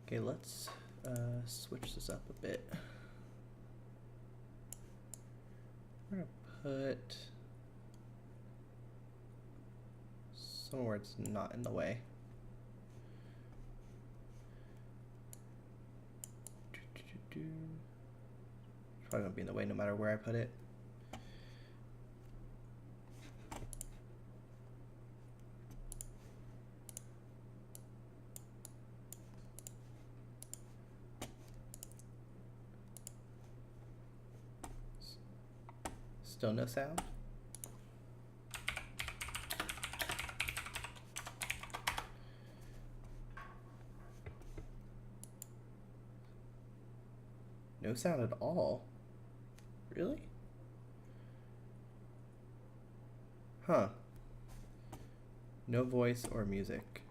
Okay, let's switch this up a bit. We're gonna put somewhere it's not in the way. It's probably gonna be in the way no matter where I put it. Still no sound. No sound at all. Really? Huh. No voice or music.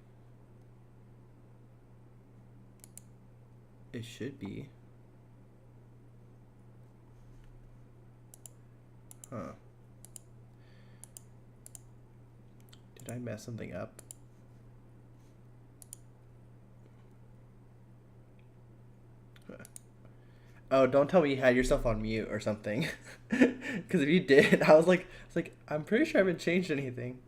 It should be. Huh. Did I mess something up? Oh, don't tell me you had yourself on mute or something. Because if you did, I was like, I'm pretty sure I haven't changed anything.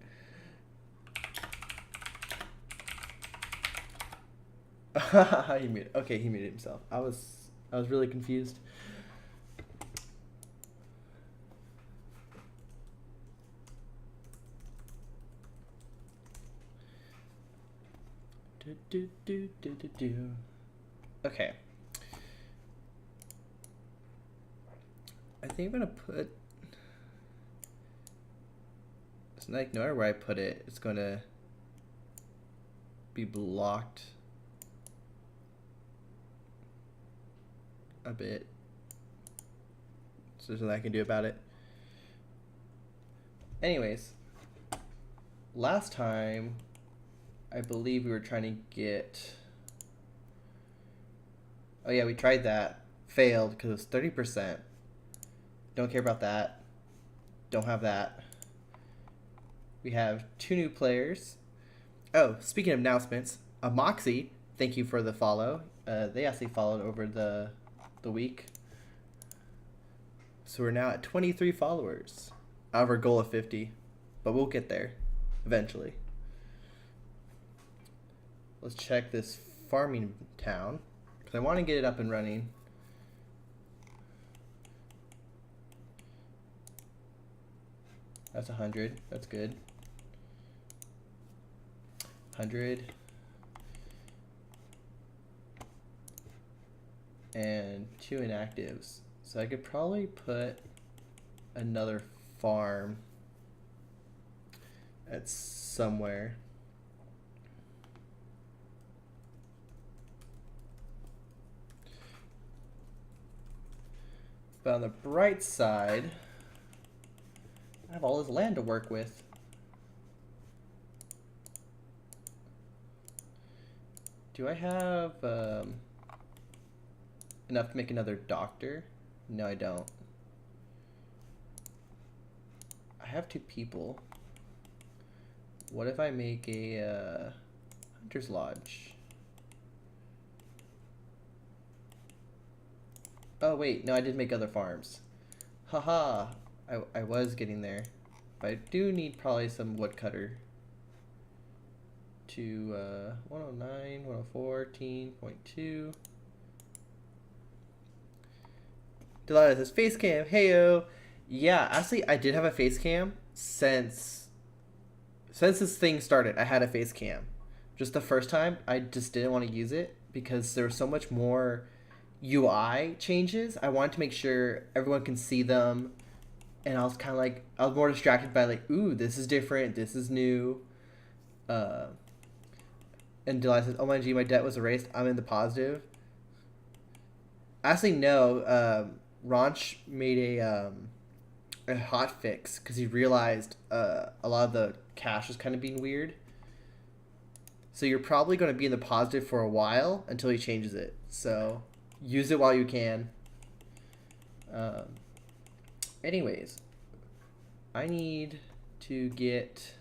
He muted. Okay, he muted himself. I was really confused. Okay. I think I'm gonna put. It's like no matter where I put it, it's gonna be blocked a bit. So there's nothing I can do about it. Anyways, last time I believe we were trying to get. Oh yeah, we tried that. Failed because it was 30%. Don't care about that. Don't have that. We have 2 new players. Oh, speaking of announcements, Moxie, thank you for the follow. They actually followed over the week. So we're now at 23 followers out of our goal of 50. But we'll get there eventually. Let's check this farming town because I want to get it up and running. That's 100. That's good. 100. And 2 inactives. So I could probably put another farm at somewhere. But on the bright side, I have all this land to work with. Do I have enough to make another doctor? No, I don't. I have 2 people. What if I make a hunter's lodge? Oh wait, no, I did make other farms. Haha, I was getting there. But I do need probably some woodcutter to 109, 114.2. Delilah says face cam. Heyo. Yeah, actually, I did have a face cam since this thing started. I had a face cam. Just the first time, I just didn't want to use it because there was so much more UI changes. I wanted to make sure everyone can see them, and I was kind of like, I was more distracted by like, ooh, this is different, this is new. And Delilah says, oh my G, my debt was erased. I'm in the positive. Actually, no. Ronch made a hot fix because he realized a lot of the cash was kind of being weird. So you're probably going to be in the positive for a while until he changes it. So use it while you can. Anyways, I need to get,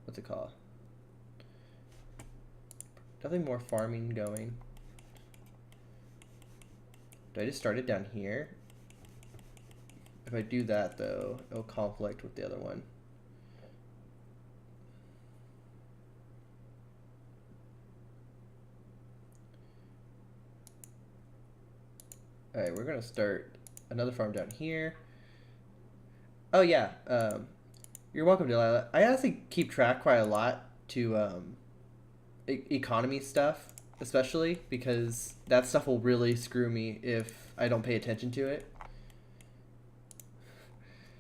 what's it called? Definitely more farming going. Do I just start it down here? If I do that, though, it'll conflict with the other one. Alright, we're going to start another farm down here. Oh, yeah. You're welcome, Delilah. I honestly keep track quite a lot to economy stuff, especially because that stuff will really screw me if I don't pay attention to it.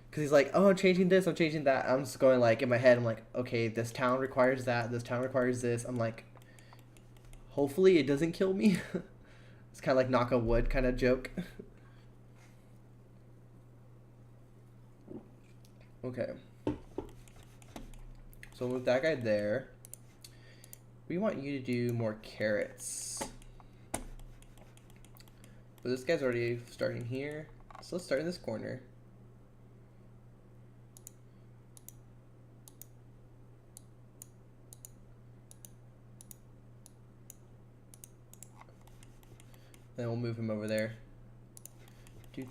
Because he's like, oh, I'm changing this, I'm changing that. I'm just going like in my head, I'm like, okay, this town requires that, this town requires this. I'm like, hopefully it doesn't kill me. It's kind of like knock on wood kind of joke. Okay. So with that guy there, we want you to do more carrots. But this guy's already starting here. So let's start in this corner. Then we'll move him over there. Do.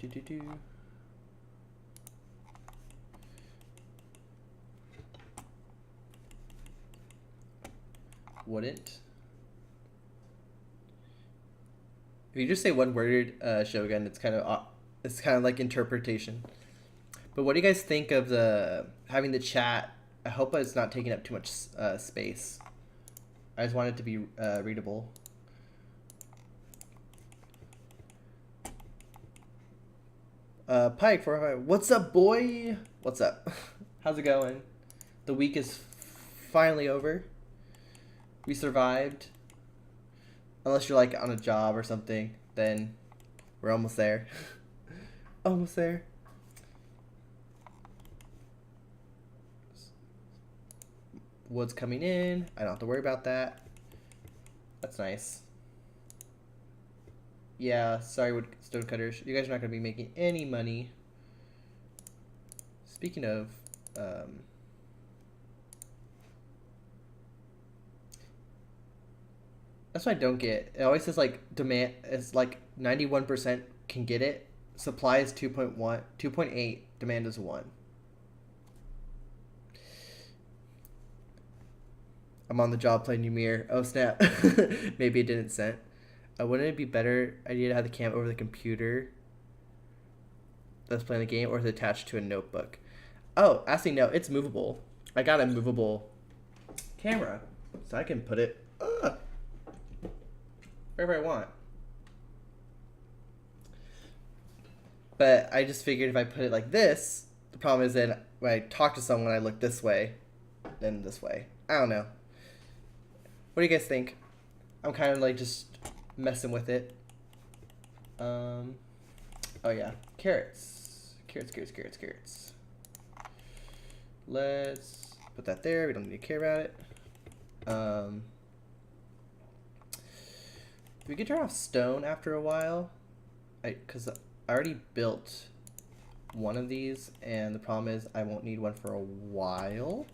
Wouldn't. If you just say one word, Shogun, it's kind of like interpretation. But what do you guys think of the having the chat? I hope it's not taking up too much space. I just want it to be readable. Pike, what's up, boy? What's up? How's it going? The week is finally over. We survived. Unless you're like on a job or something, then we're almost there. Almost there. Wood's coming in. I don't have to worry about that. That's nice. Yeah, sorry, wood stonecutters. You guys are not going to be making any money. Speaking of, that's what I don't get. It always says like demand is like 91% can get it. Supply is 2.1, 2.8. Demand is 1. I'm on the job playing Ymir. Oh snap! Maybe it didn't send. Wouldn't it be better idea to have the cam over the computer that's playing the game, or is it attached to a notebook? Oh, actually no, it's movable. I got a movable camera, so I can put it wherever I want. But I just figured if I put it like this, the problem is that when I talk to someone, I look this way, then this way. I don't know. What do you guys think? I'm kind of like just messing with it. Oh yeah, carrots. Carrots. Let's put that there. We don't need to care about it. We could turn off stone after a while. Because I already built one of these, and the problem is I won't need one for a while.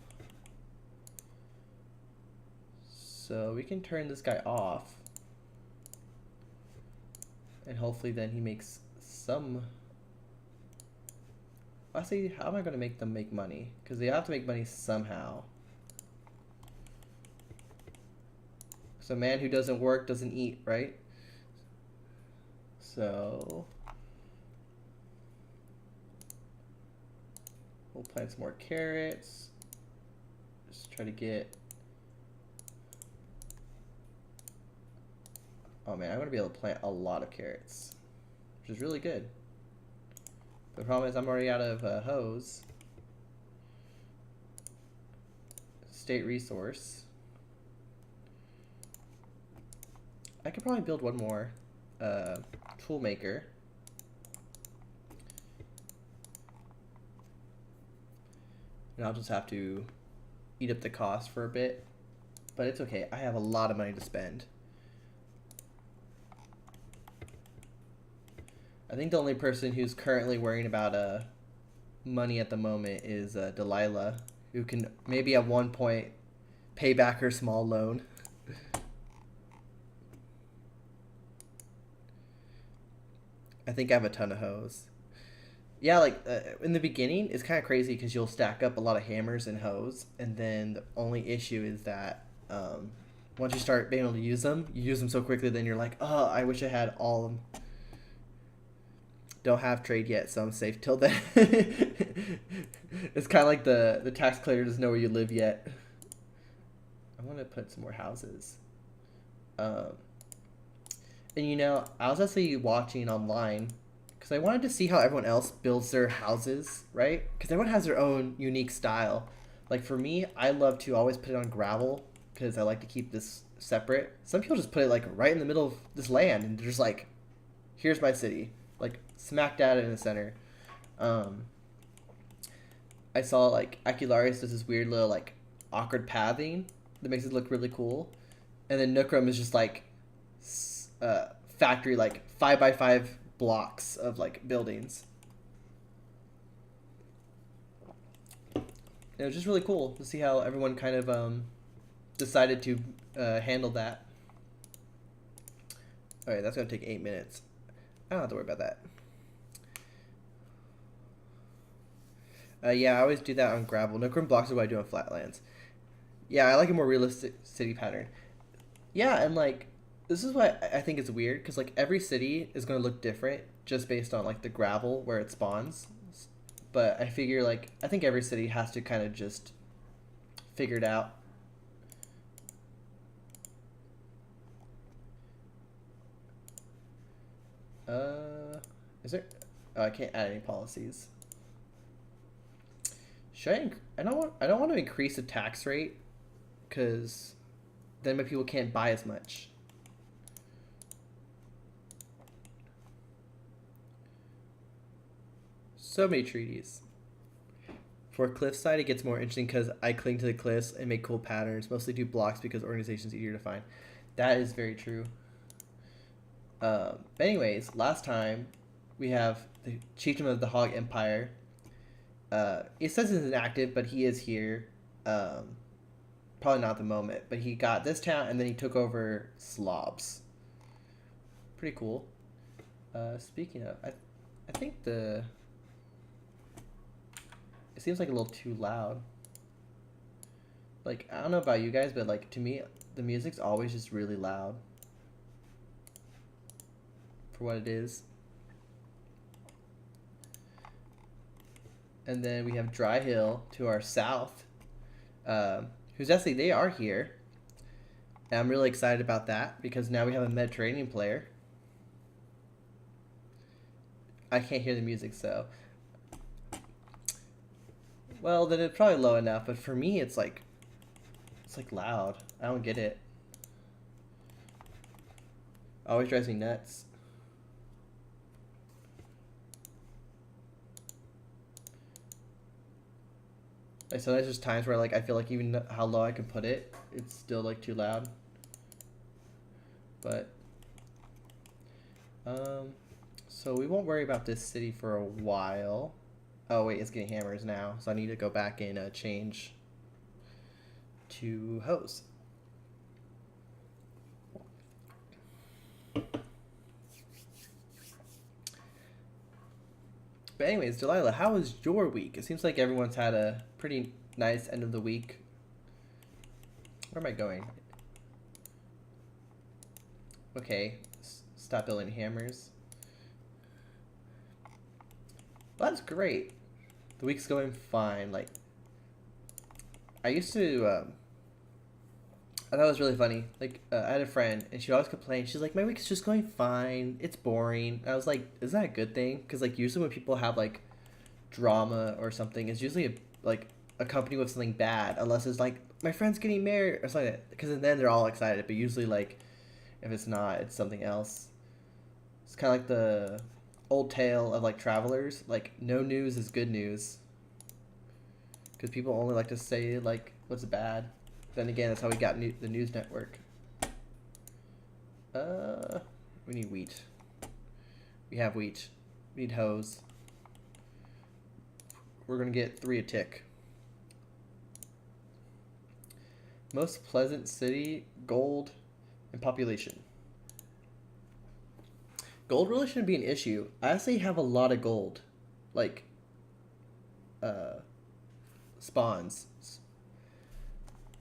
So we can turn this guy off. And hopefully then he makes some... Honestly, how am I going to make them make money? Because they have to make money somehow. So a man who doesn't work doesn't eat, right? So... we'll plant some more carrots. Just try to get... oh man, I'm going to be able to plant a lot of carrots, which is really good. The problem is I'm already out of hose. State resource. I could probably build one more tool maker. And I'll just have to eat up the cost for a bit. But it's okay. I have a lot of money to spend. I think the only person who's currently worrying about money at the moment is Delilah, who can maybe at one point pay back her small loan. I think I have a ton of hoes. Yeah, like in the beginning, it's kind of crazy because you'll stack up a lot of hammers and hoes, and then the only issue is that once you start being able to use them, you use them so quickly, then you're like, oh, I wish I had all of them. Don't have trade yet, so I'm safe till then. It's kind of like the tax collector doesn't know where you live yet. I want to put some more houses. Um, and I was actually watching online because I wanted to see how everyone else builds their houses, right? Because everyone has their own unique style. Like for me, I love to always put it on gravel because I like to keep this separate. Some people just put it like right in the middle of this land and they're just like, here's my city, like smack dab in the center. Um, I saw like Acularius does this weird little like awkward pathing that makes it look really cool, and then Nookrum is just like factory like 5x5 blocks of like buildings. It was just really cool to see how everyone kind of decided to handle that. All right, that's gonna take 8 minutes. I don't have to worry about that. Yeah, I always do that on gravel. Nookrum blocks is what I do on flatlands. Yeah, I like a more realistic city pattern. Yeah, and like this is why I think it's weird because like every city is going to look different just based on like the gravel where it spawns. But I figure like I think every city has to kind of just figure it out. Is there? Oh, I can't add any policies. Should I don't want. I don't want to increase the tax rate, because then my people can't buy as much. So many treaties. For cliffside, it gets more interesting because I cling to the cliffs and make cool patterns. Mostly do blocks because organization's easier to find. That is very true. But anyways, last time we have the chieftain of the Hog Empire. It says he's inactive, but he is here. Probably not at the moment, but he got this town and then he took over Slobs. Pretty cool. Speaking of, I think it seems like a little too loud. Like, I don't know about you guys, but like to me, the music's always just really loud for what it is. And then we have Dry Hill to our south, who's actually, they are here. And I'm really excited about that because now we have a Mediterranean player. I can't hear the music, so. Well, then it's probably low enough, but for me, it's like loud. I don't get it. Always drives me nuts. Like sometimes there's times where like I feel like even how low I can put it, it's still like too loud. But so we won't worry about this city for a while. Oh wait, it's getting hammers now, so I need to go back and change to hose. But anyways, Delilah, how was your week? It seems like everyone's had a pretty nice end of the week. Where am I going? Okay, stop building hammers. Well, that's great. The week's going fine. Like, I used to, I thought it was really funny. Like, I had a friend, and she'd always complain. She's like, my week's just going fine. It's boring. And I was like, is that a good thing? Because, like, usually when people have, like, drama or something, it's usually, like, accompanied with something bad. Unless it's, like, my friend's getting married or something. Because then they're all excited. But usually, like, if it's not, it's something else. It's kind of like the old tale of, like, travelers. Like, no news is good news. Because people only like to say, like, what's bad. Then again, that's how we got the news network. We need wheat. We have wheat. We need hose. We're gonna get 3 a tick. Most pleasant city, gold, and population. Gold really shouldn't be an issue. I actually have a lot of gold, like uh, spawns.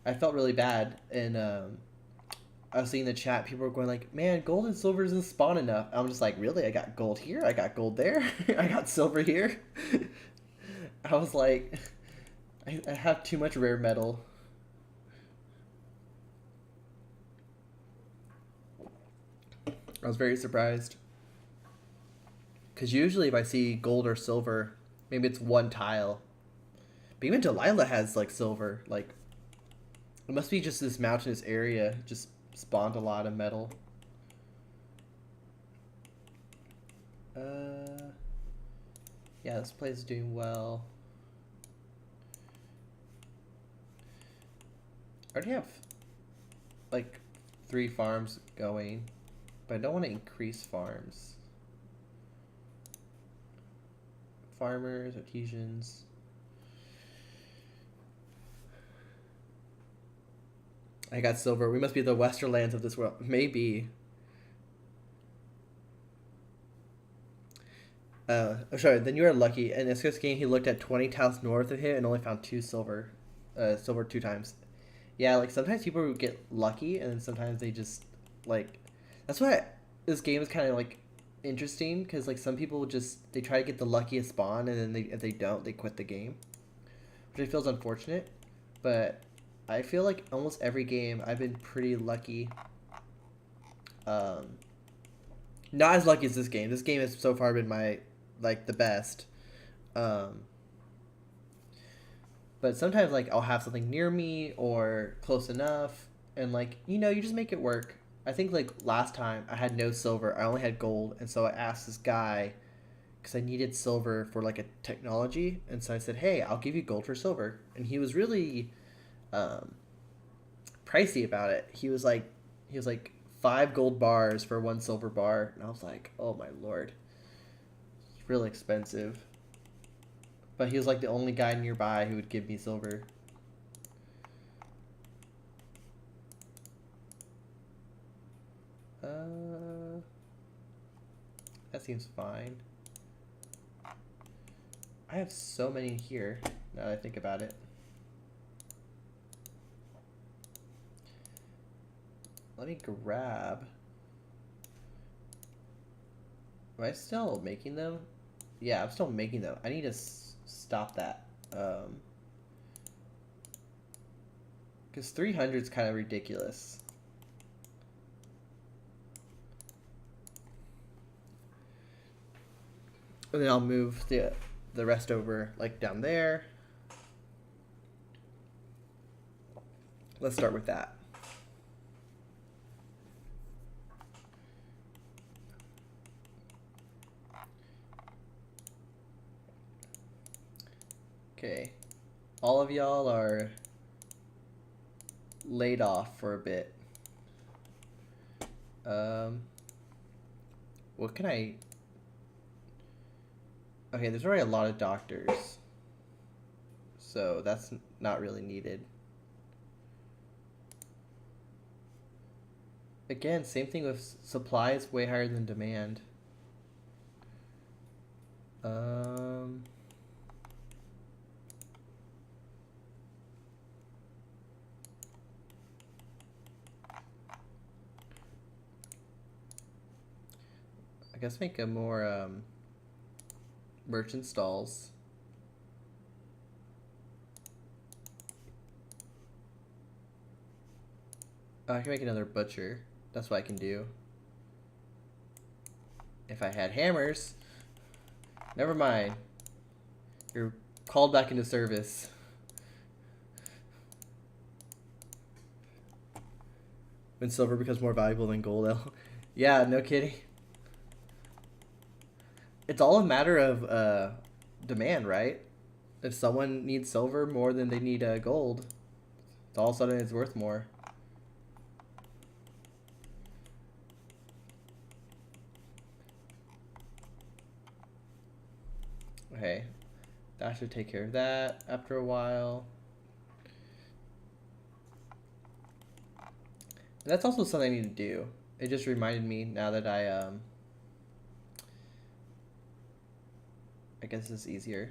I felt really bad, and I was seeing the chat. People were going like, "Man, gold and silver doesn't spawn enough." I'm just like, "Really? I got gold here. I got gold there. I got silver here." I was like, I have too much rare metal. I was very surprised. Because usually if I see gold or silver, maybe it's one tile. But even Delilah has like silver. Like, it must be just this mountainous area just spawned a lot of metal. Yeah, this place is doing well. I already have like 3 farms going, but I don't want to increase farms. Farmers, artisans. I got silver. We must be the Westerlands of this world. Maybe. Oh, sorry. Then you are lucky. In this game, he looked at 20 tiles north of him and only found 2 silver. Silver 2 times. Yeah, like sometimes people get lucky, and then sometimes they just like. That's why this game is kind of like interesting, because like some people just they try to get the luckiest spawn, and then if they don't, they quit the game, which I feel is unfortunate. But I feel like almost every game I've been pretty lucky. Um, Not as lucky as this game. This game has so far been my like the best. Um, but sometimes like I'll have something near me or close enough, and like you just make it work. I think like last time I had no silver, I only had gold, and so I asked this guy because I needed silver for like a technology, and so I said, "Hey, I'll give you gold for silver," and he was really um, pricey about it. He was like 5 gold bars for 1 silver bar, and I was like, "Oh my lord, it's really expensive." But he was like the only guy nearby who would give me silver. That seems fine. I have so many here now that I think about it. Let me grab. Am I still making them? Yeah, I'm still making them. I need to stop that. Because 300 is kind of ridiculous. And then I'll move the rest over like down there. Let's start with that. Okay. All of y'all are laid off for a bit. What can I... Okay, there's already a lot of doctors. So that's not really needed. Again, same thing with supply is way higher than demand. I guess make a more merchant stalls. Oh, I can make another butcher. That's what I can do. If I had hammers. Never mind. You're called back into service. When silver becomes more valuable than gold. Yeah, no kidding. It's all a matter of demand, right? If someone needs silver more than they need gold, it's all of a sudden it's worth more. Okay, that should take care of that after a while. That's also something I need to do. It just reminded me now that I guess this is easier.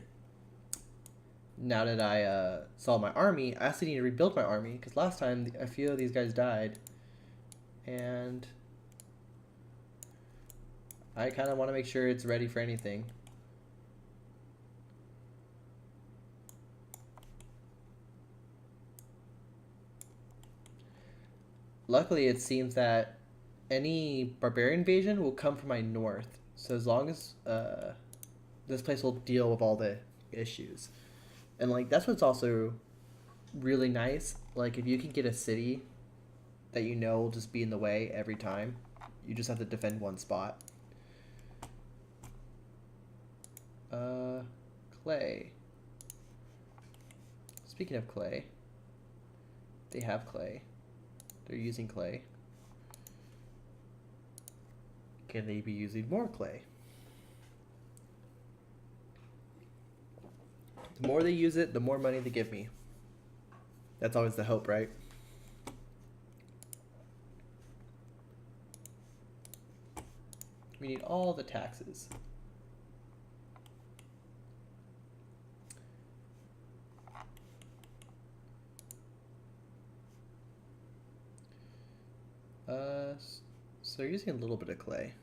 Now that I saw my army, I actually need to rebuild my army because last time a few of these guys died, and I kind of want to make sure it's ready for anything. Luckily, it seems that any barbarian invasion will come from my north. So as long as this place will deal with all the issues. And like that's what's also really nice. Like if you can get a city that you know will just be in the way every time, you just have to defend one spot. Clay. Speaking of clay, they have clay. They're using clay. Can they be using more clay? The more they use it, the more money they give me. That's always the hope, right? We need all the taxes. So they're using a little bit of clay.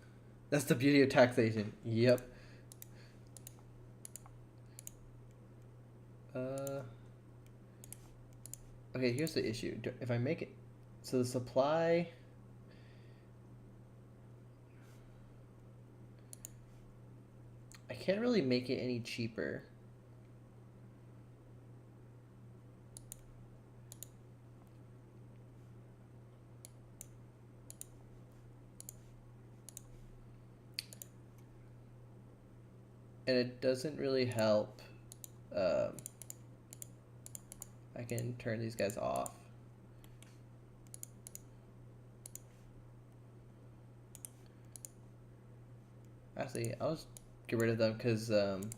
That's the beauty of taxation. Yep. Okay, here's the issue. If I make it... So the supply... I can't really make it any cheaper. And it doesn't really help. I can turn these guys off. Actually, I'll just get rid of them because if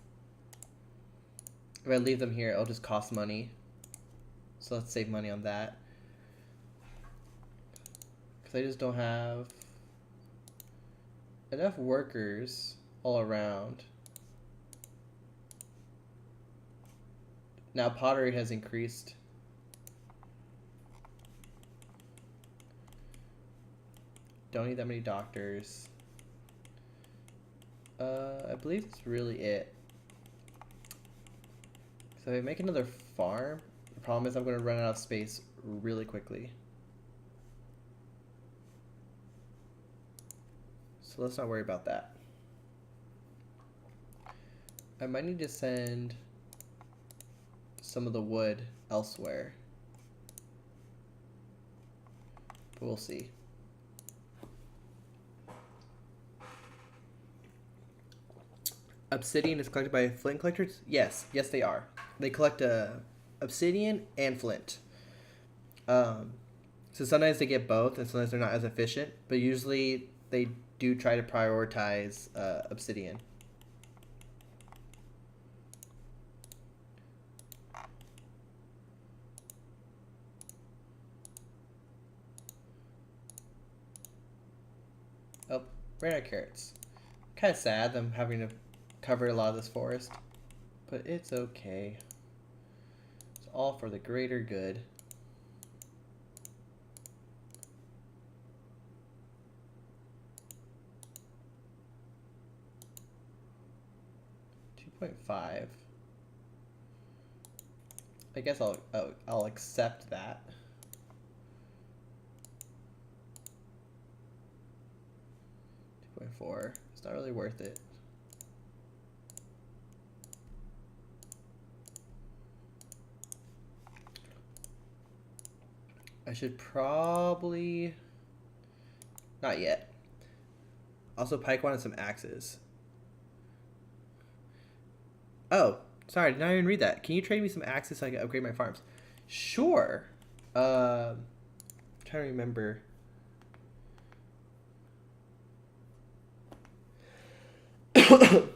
I leave them here, it'll just cost money. So let's save money on that. Because I just don't have enough workers all around. Now pottery has increased. Don't need that many doctors. I believe that's really it. So if I make another farm, the problem is I'm going to run out of space really quickly. So let's not worry about that. I might need to send some of the wood elsewhere. But we'll see. Obsidian is collected by flint collectors? Yes, they are. They collect obsidian and flint. So sometimes they get both, and sometimes they're not as efficient. But usually they do try to prioritize obsidian. Oh, ran out of carrots. Kind of sad I'm having to cover a lot of this forest, but it's okay. It's all for the greater good. .5. I guess I'll accept that. 2.4. It's not really worth it. I should probably... Not yet. Also, Pike wanted some axes. Oh, sorry, did not even read that. Can you trade me some axes so I can upgrade my farms? Sure. I'm trying to remember. Trying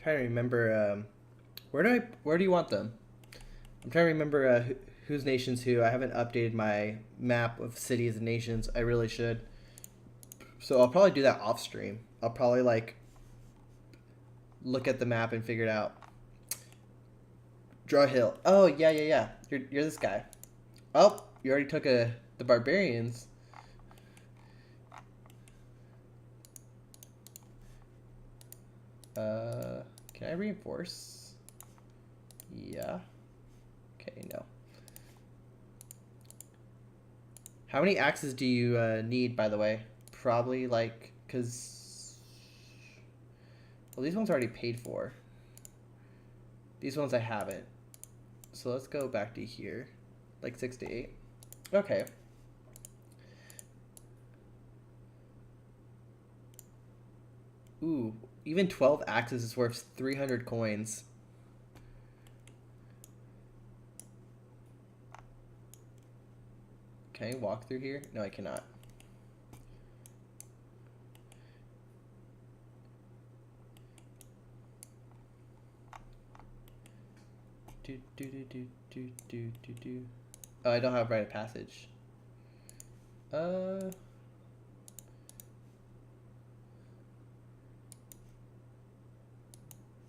to remember. Where do you want them? I'm trying to remember whose nations who. I haven't updated my map of cities and nations. I really should. So I'll probably do that off stream. I'll probably like look at the map and figure it out. Draw hill. Oh yeah. You're this guy. Oh, you already took the barbarians. Can I reinforce? Yeah. Okay, no. How many axes do you need, by the way? Probably like, because... Well, these ones are already paid for. These ones I haven't. So let's go back to here. Like 6 to 8. Okay. Ooh, even 12 axes is worth 300 coins. Can I walk through here? No, I cannot. Oh, I don't have rite of passage.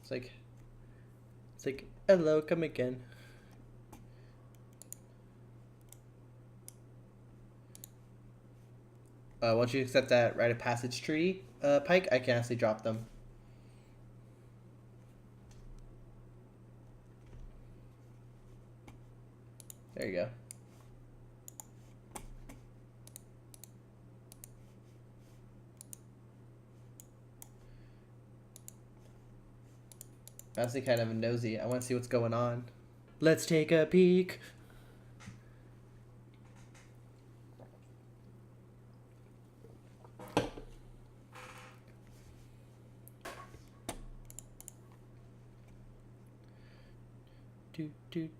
It's like, hello, come again. Once you accept that rite of passage tree, Pike, I can actually drop them. There you go. I'm actually kind of nosy. I want to see what's going on. Let's take a peek. Do.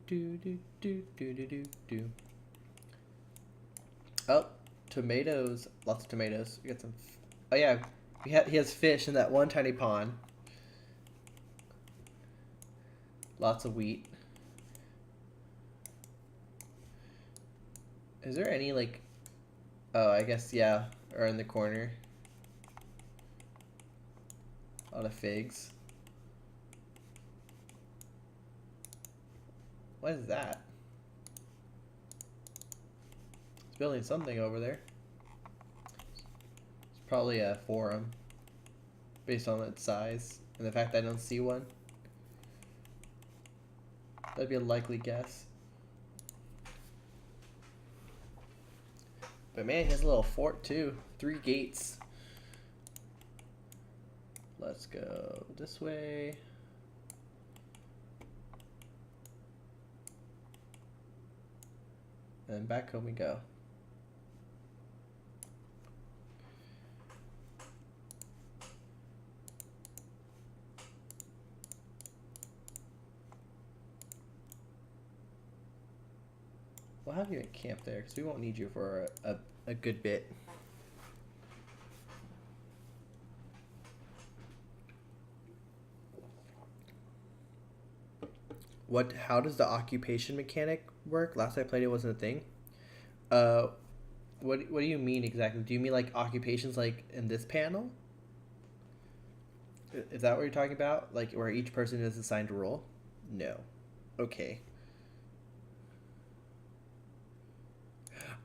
Oh, tomatoes. Lots of tomatoes. We got some. Oh yeah, he has fish in that one tiny pond. Lots of wheat. Is there any like? Oh, I guess yeah, or in the corner. A lot of figs. What is that? It's building something over there. It's probably a forum, based on its size and the fact that I don't see one. That'd be a likely guess. But man, he has a little fort too. 3 gates. Let's go this way. And back home we go. We'll have you at camp there because we won't need you for a good bit. How does the occupation mechanic work? Last I played it wasn't a thing. What do you mean exactly? Do you mean like occupations like in this panel? Is that what you're talking about? Like where each person is assigned a role? No. Okay.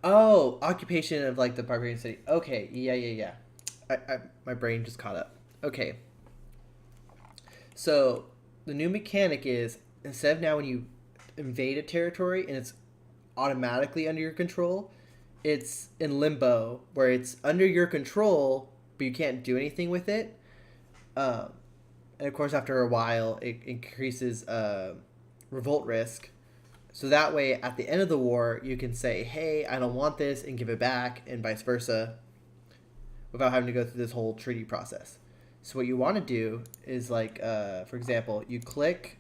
Oh, occupation of like the barbarian city. Okay, yeah. My brain just caught up. Okay. So the new mechanic is instead of now when you invade a territory and it's automatically under your control, it's in limbo where it's under your control but you can't do anything with it. And of course, after a while, it increases revolt risk. So that way, at the end of the war, you can say, hey, I don't want this, and give it back, and vice versa, without having to go through this whole treaty process. So what you want to do is, like, for example, you click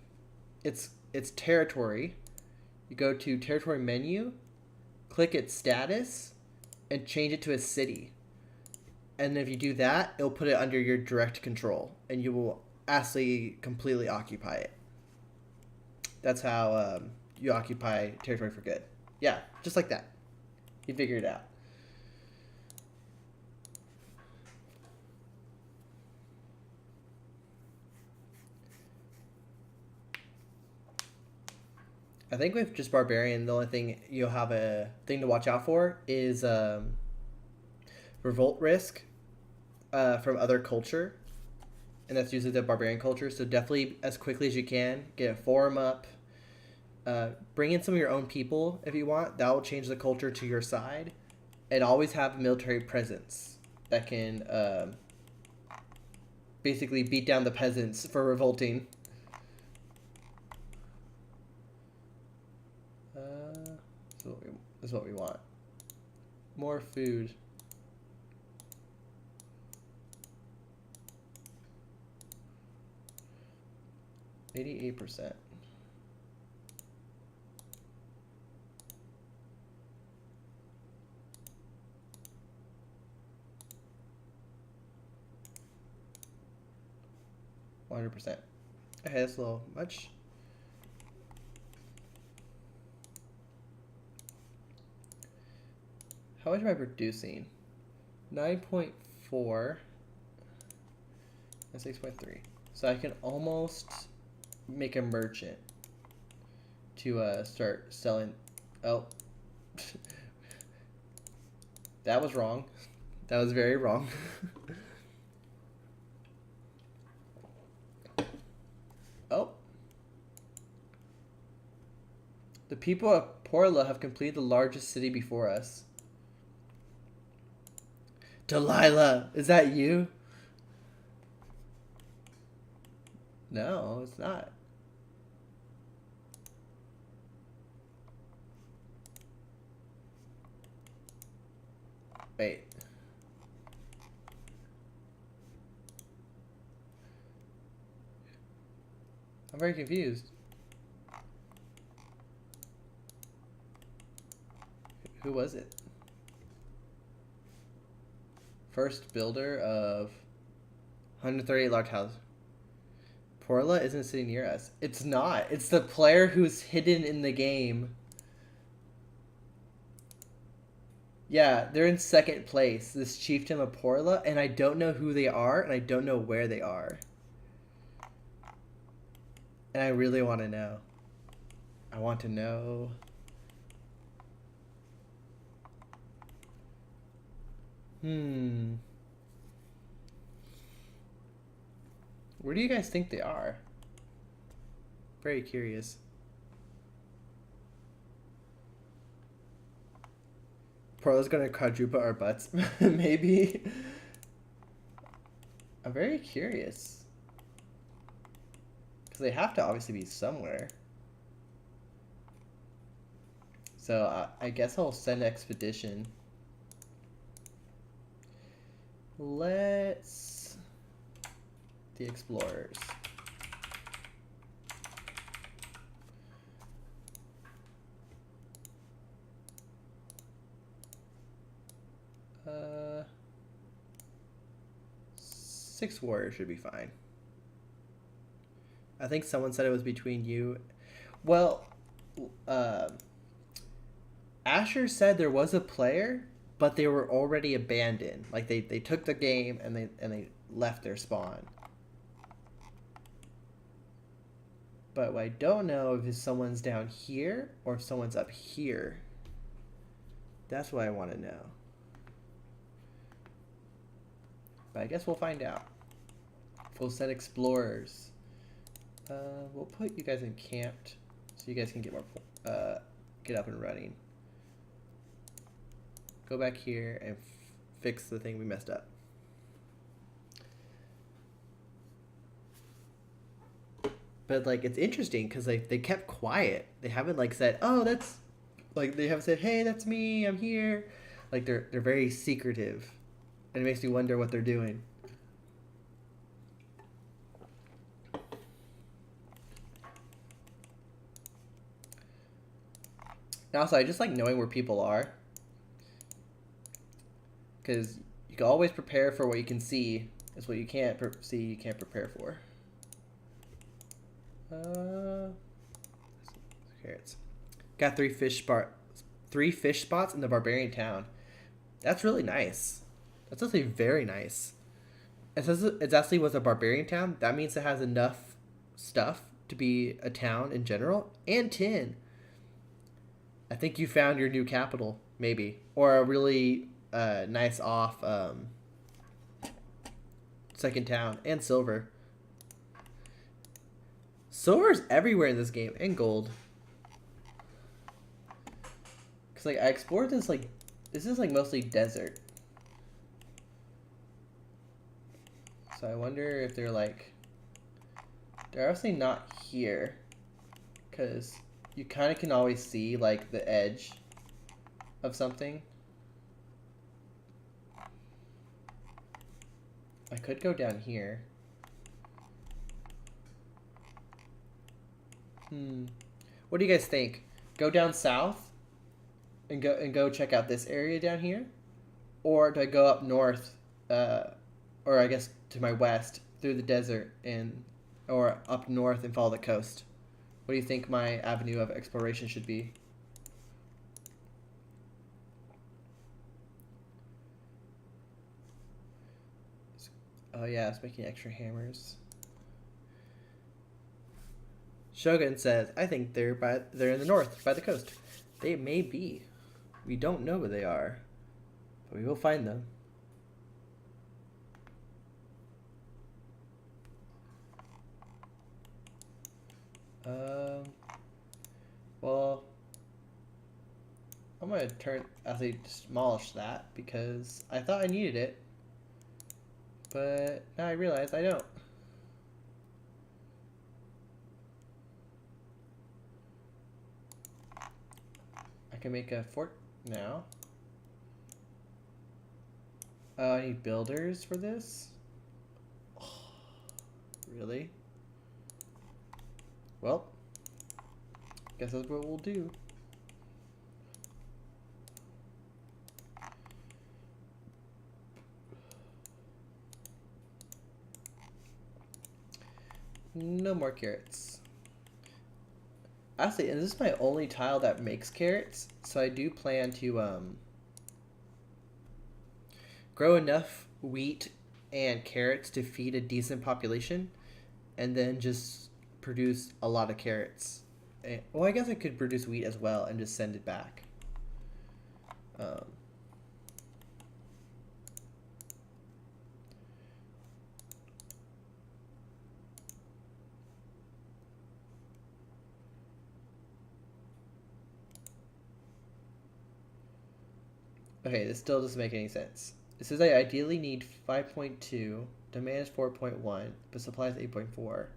its territory, you go to territory menu, click its status, and change it to a city. And if you do that, it'll put it under your direct control, and you will actually completely occupy it. That's how you occupy territory for good. Yeah, just like that. You figure it out. I think with just barbarian, the only thing you'll have a thing to watch out for is revolt risk from other culture, and that's usually the barbarian culture. So definitely, as quickly as you can, get a forum up. Bring in some of your own people if you want. That will change the culture to your side, and always have a military presence that can basically beat down the peasants for revolting. This is what we want. More food. 88%. %. Okay, that's a little much. How much am I producing? 9.4 and 6.3. So I can almost make a merchant to start selling. Oh, that was wrong. That was very wrong. Oh. The people of Porla have completed the largest city before us. Delilah, is that you? No, it's not. Wait. I'm very confused. Who was it? First builder of 138 large houses. Porla isn't sitting near us. It's not. It's the player who's hidden in the game. Yeah, they're in second place. This chieftain of Porla, and I don't know who they are, and I don't know where they are. And I really want to know. I want to know. Where do you guys think they are? Very curious. Porla's gonna quadruple our butts. Maybe. I'm very curious. Because they have to obviously be somewhere. So I guess I'll send an expedition. Let's... The explorers. Six warriors should be fine. I think someone said it was between you. Well, Asher said there was a player, but they were already abandoned. Like they took the game and they left their spawn. But I don't know if someone's down here or if someone's up here. That's what I want to know. But I guess we'll find out. Full set explorers. We'll put you guys encamped so you guys can get more get up and running. Go back here and fix the thing we messed up. But like it's interesting because like they kept quiet. They haven't like said, "Oh, that's," like they haven't said, "Hey, that's me. I'm here." Like they're very secretive, and it makes me wonder what they're doing. And also, I just like knowing where people are, because you can always prepare for what you can see. It's what you can't see. You can't prepare for. Carrots. Got three fish spots in the barbarian town. That's really nice. That's actually very nice. It says it actually was a barbarian town. That means it has enough stuff to be a town in general and tin. I think you found your new capital, maybe, or a really nice off second town and silver. Silver's everywhere in this game and gold. Cause like I explored this this is like mostly desert. So I wonder if they're obviously not here, cause you kind of can always see like the edge of something. I could go down here. What do you guys think? Go down south and go check out this area down here, or do I go up north, or I guess to my west through the desert or up north and follow the coast? What do you think my avenue of exploration should be? Oh yeah, it's making extra hammers. Shogun says, "I think they're in the north by the coast. They may be. We don't know where they are, but we will find them." Well, I'm gonna actually demolish that because I thought I needed it, but now I realize I don't. I can make a fort now. Oh, I need builders for this? Oh, really? Well, guess that's what we'll do. No more carrots. Actually, and this is my only tile that makes carrots, so I do plan to grow enough wheat and carrots to feed a decent population, and then just produce a lot of carrots. Well, I guess I could produce wheat as well and just send it back. Okay, this still doesn't make any sense. It says I ideally need 5.2, demand is 4.1, but supply is 8.4.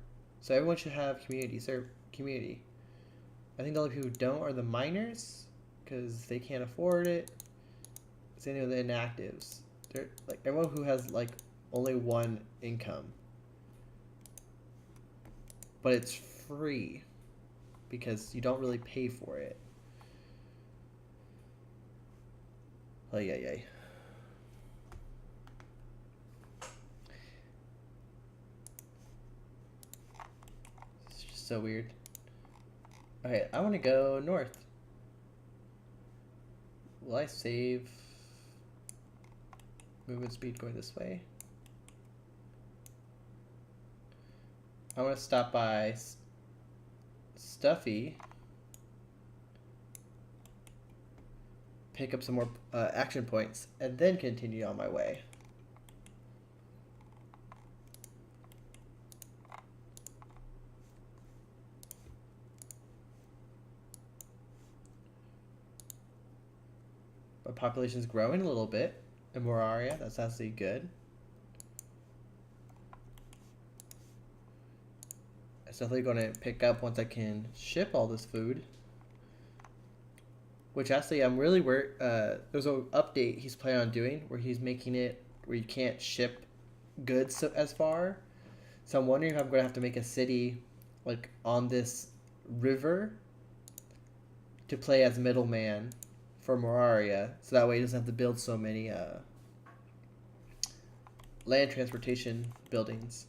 So everyone should have community. I think the only people who don't are the miners, because they can't afford it. It's any of the inactives. They're like everyone who has like only one income. But it's free because you don't really pay for it. Oh yeah, yeah. It's just so weird. Okay, I want to go north. Will I save movement speed going this way? I want to stop by Stuffy. Pick up some more action points, and then continue on my way. My population is growing a little bit in Moraria. That's actually good. It's definitely going to pick up once I can ship all this food. Which actually, I'm really worried. There's an update he's planning on doing where he's making it where you can't ship goods as far. So I'm wondering if I'm going to have to make a city like on this river to play as middleman for Moraria, so that way he doesn't have to build so many land transportation buildings.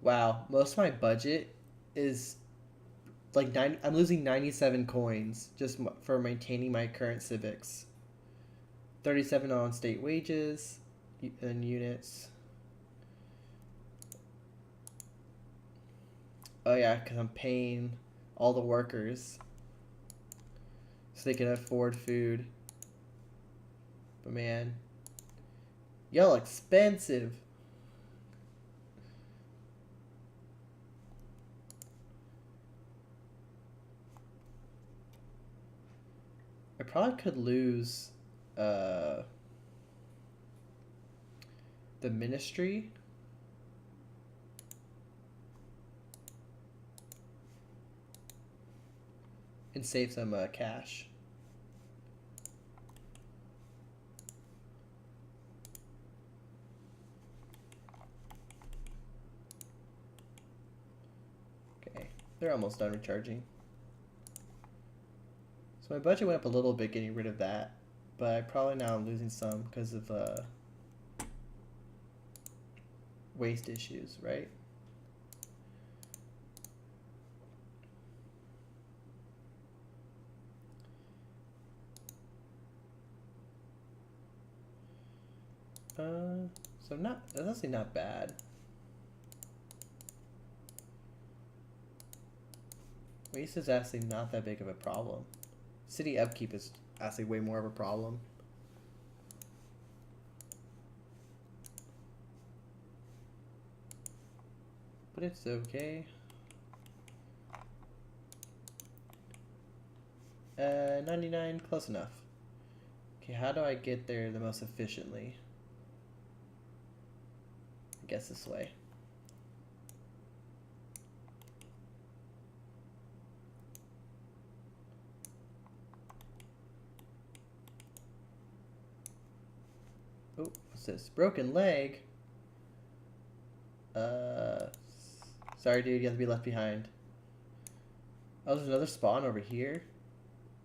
Wow, most of my budget is like I'm losing 97 coins just for maintaining my current civics. 37 on state wages and units. Oh yeah, because I'm paying all the workers so they can afford food. But man, y'all expensive. I probably could lose uh, the ministry. And save some cash. Okay, they're almost done recharging. So my budget went up a little bit getting rid of that, but I probably now I'm losing some because of waste issues, right? So that's actually not bad. Waste is actually not that big of a problem. City upkeep is actually way more of a problem. But it's okay. 99, close enough. Okay, how do I get there the most efficiently? I guess this way. Oh, what's this? Broken leg? Sorry dude, you have to be left behind. Oh, there's another spawn over here.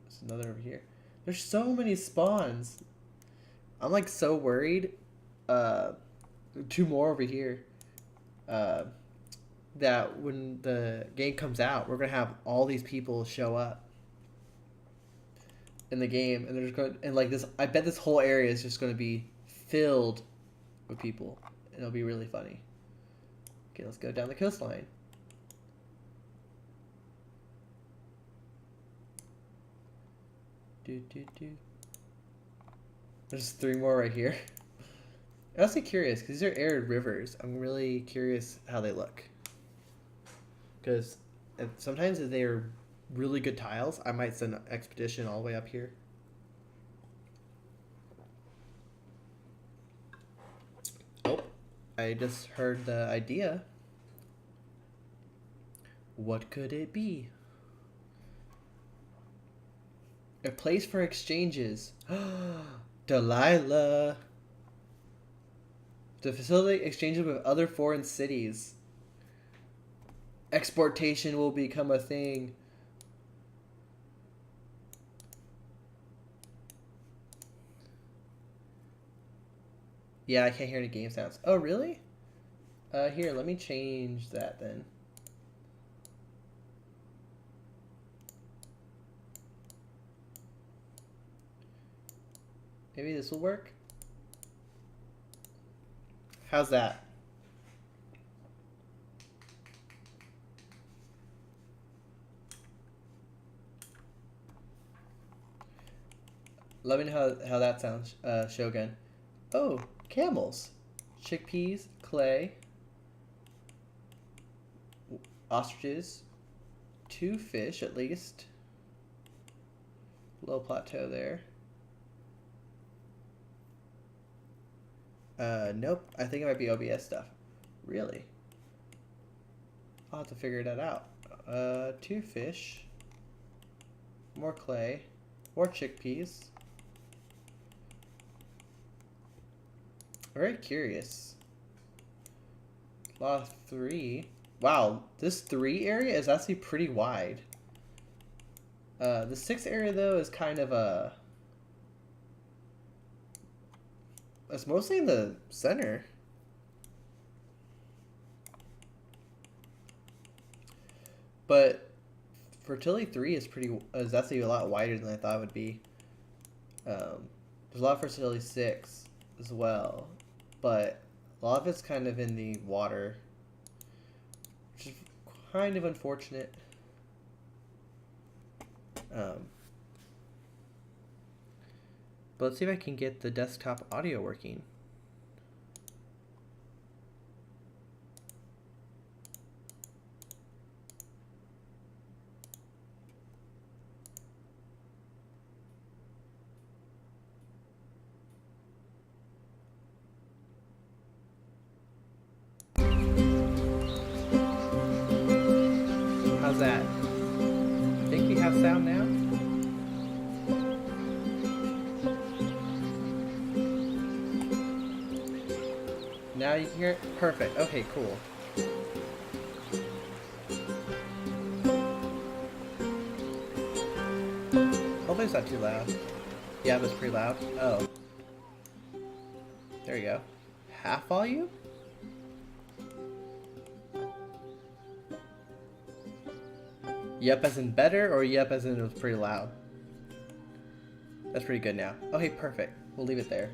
There's another over here. There's so many spawns. I'm like so worried. Two more over here. That when the game comes out, we're gonna have all these people show up in the game, and they're just going and like this. I bet this whole area is just gonna be filled with people, and it'll be really funny. Okay, let's go down the coastline. There's 3 more right here. I'm also curious because these are arid rivers. I'm really curious how they look. Because sometimes if they are really good tiles, I might send an expedition all the way up here. Oh, I just heard the idea. What could it be? A place for exchanges. Delilah. To facilitate exchanges with other foreign cities. Exportation will become a thing. Yeah, I can't hear any game sounds. Oh, really? Here, let me change that then. Maybe this will work. How's that? Let me know how that sounds, Shogun. Oh, camels. Chickpeas, clay, ostriches, 2 fish at least. Low plateau there. Nope. I think it might be OBS stuff. Really? I'll have to figure that out. 2 fish. More clay. More chickpeas. Very curious. Law 3. Wow, this 3 area is actually pretty wide. The 6 area, though, is kind of a... It's mostly in the center. But fertility 3 is actually a lot wider than I thought it would be. There's a lot of fertility 6 as well, but a lot of it's kind of in the water, which is kind of unfortunate. But let's see if I can get the desktop audio working. How's that? I think we have sound now. Now you can hear it? Perfect. Okay, cool. Hopefully it's not too loud. Yeah, but it's pretty loud. Oh. There you go. Half volume? Yep as in better, or yep as in it was pretty loud? That's pretty good now. Okay, perfect. We'll leave it there.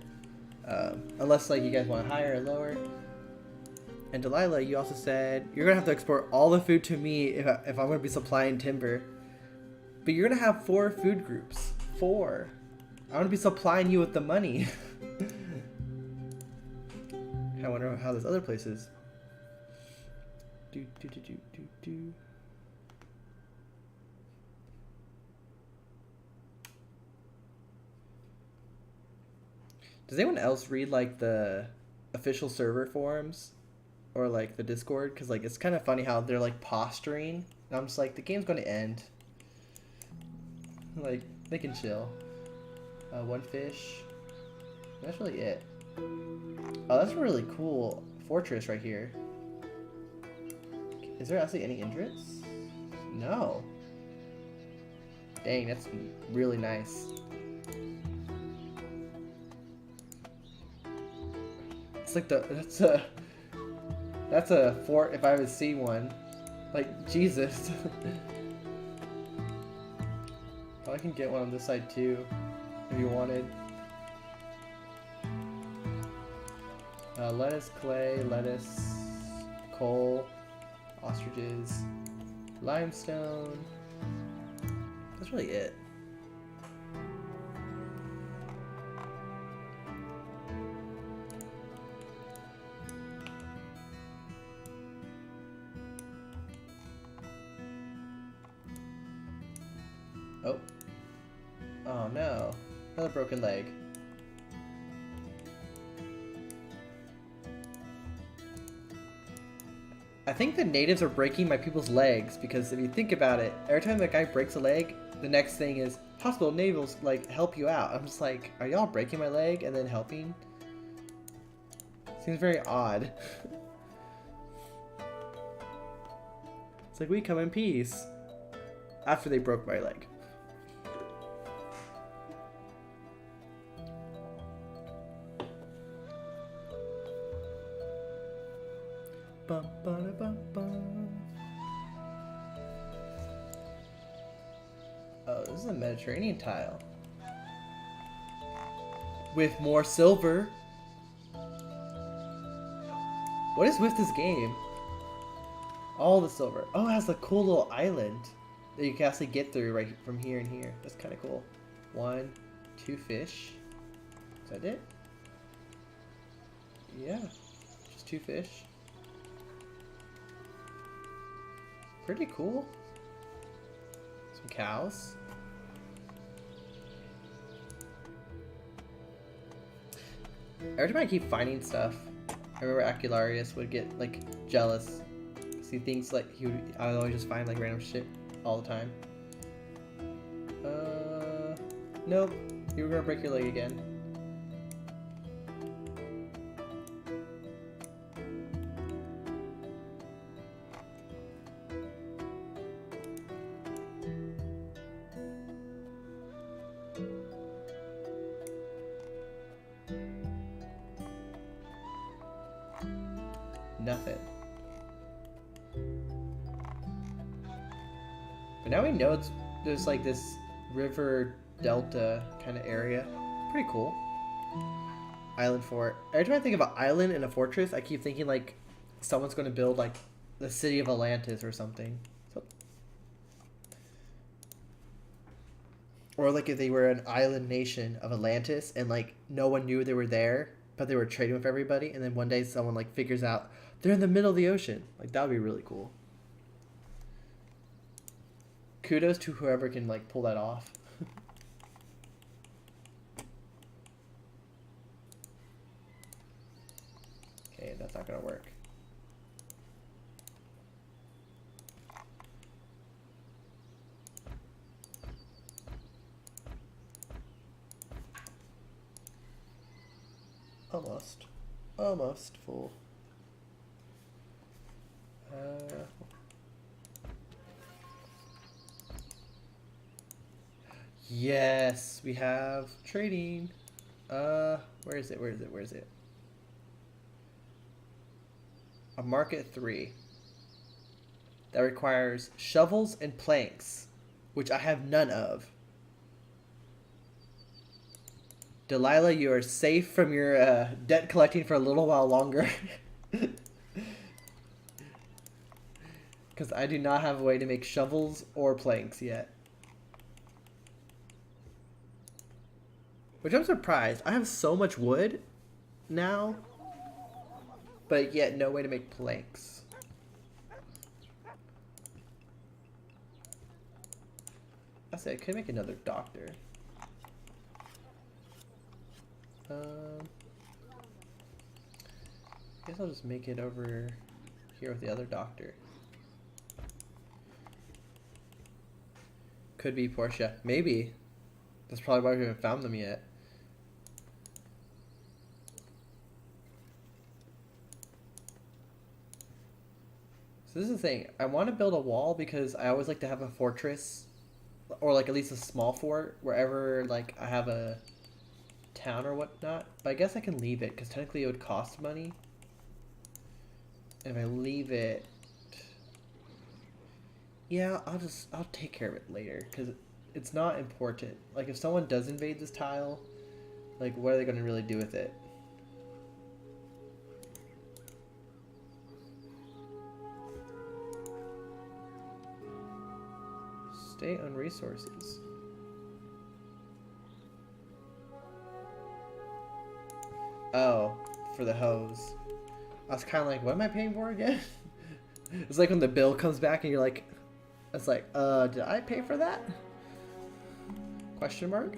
Unless like you guys want higher or lower. And Delilah, you also said you're gonna have to export all the food to me if I'm gonna be supplying timber. But you're gonna have 4 food groups. 4. I'm gonna be supplying you with the money. I wonder how this other place is. Does anyone else read like the official server forums or like the Discord? Because like it's kind of funny how they're like posturing. And I'm just like, the game's going to end. Like they can chill. 1 fish. That's really it. Oh, that's a really cool fortress right here. Is there actually any entrance? No. Dang, that's really nice. It's like that's a fort if I ever see one. Like, Jesus. Oh, I can get one on this side too, if you wanted. Lettuce, clay, lettuce, coal, ostriches, limestone. That's really it. Oh. Oh no. Another broken leg. I think the natives are breaking my people's legs because if you think about it, every time that guy breaks a leg, the next thing is hospital natives like help you out. I'm just like, are y'all breaking my leg and then helping? Seems very odd. It's like we come in peace after they broke my leg. Bum, ba, bum, bum. Oh, this is a Mediterranean tile. With more silver. What is with this game? All the silver. Oh, it has a cool little island that you can actually get through right from here and here. That's kind of cool. 1, 2 fish. Is that it? Yeah. Just 2 fish. Pretty cool. Some cows. Every time I keep finding stuff, I remember Acularius would get like jealous. He thinks like I would always just find like random shit all the time. Nope. You were gonna break your leg again. Nothing. But now we know there's like this river delta kind of area. Pretty cool. Island fort. Every time I think of an island and a fortress, I keep thinking like someone's going to build like the city of Atlantis or something. So, or like if they were an island nation of Atlantis and like no one knew they were there, but they were trading with everybody, and then one day someone like figures out they're in the middle of the ocean. Like that would be really cool. Kudos to whoever can like pull that off. Okay, that's not gonna work. Almost full. Yes, we have trading. Where is it? A market 3 that requires shovels and planks, which I have none of. Delilah, you are safe from your debt collecting for a little while longer. Because I do not have a way to make shovels or planks yet. Which I'm surprised. I have so much wood now, but yet no way to make planks. I said I could make another doctor. I guess I'll just make it over here with the other doctor. Could be Portia. Maybe. That's probably why we haven't found them yet. So this is the thing. I want to build a wall because I always like to have a fortress, or like at least a small fort wherever like I have a town or whatnot. But I guess I can leave it because technically it would cost money. And if I leave it, yeah, I'll take care of it later because it's not important. Like if someone does invade this tile, like what are they going to really do with it? Stay on resources. Oh, for the hose. I was kind of like, what am I paying for again? It's like when the bill comes back and you're like, it's like, did I pay for that? Question mark?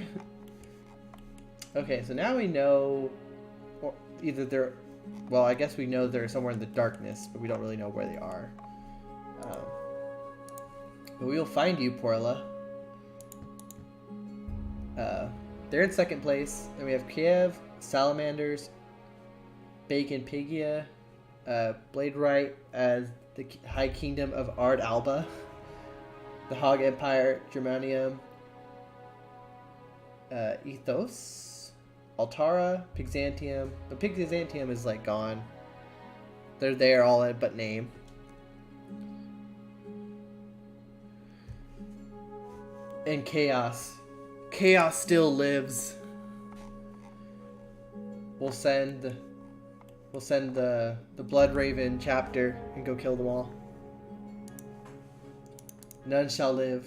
Okay, so now we know, or either they're, well, I guess we know they're somewhere in the darkness, but we don't really know where they are. But we will find you, Porla. They're in second place, and we have Kiev, Salamanders, Bacon Pigia, Blade Right as the High Kingdom of Ard Alba, the Hog Empire, Germanium, Ethos, Altara, Pixantium, but Pixantium is like gone. They're there all in but name. And Chaos. Chaos still lives. We'll send the Blood Raven chapter and go kill them all. None shall live.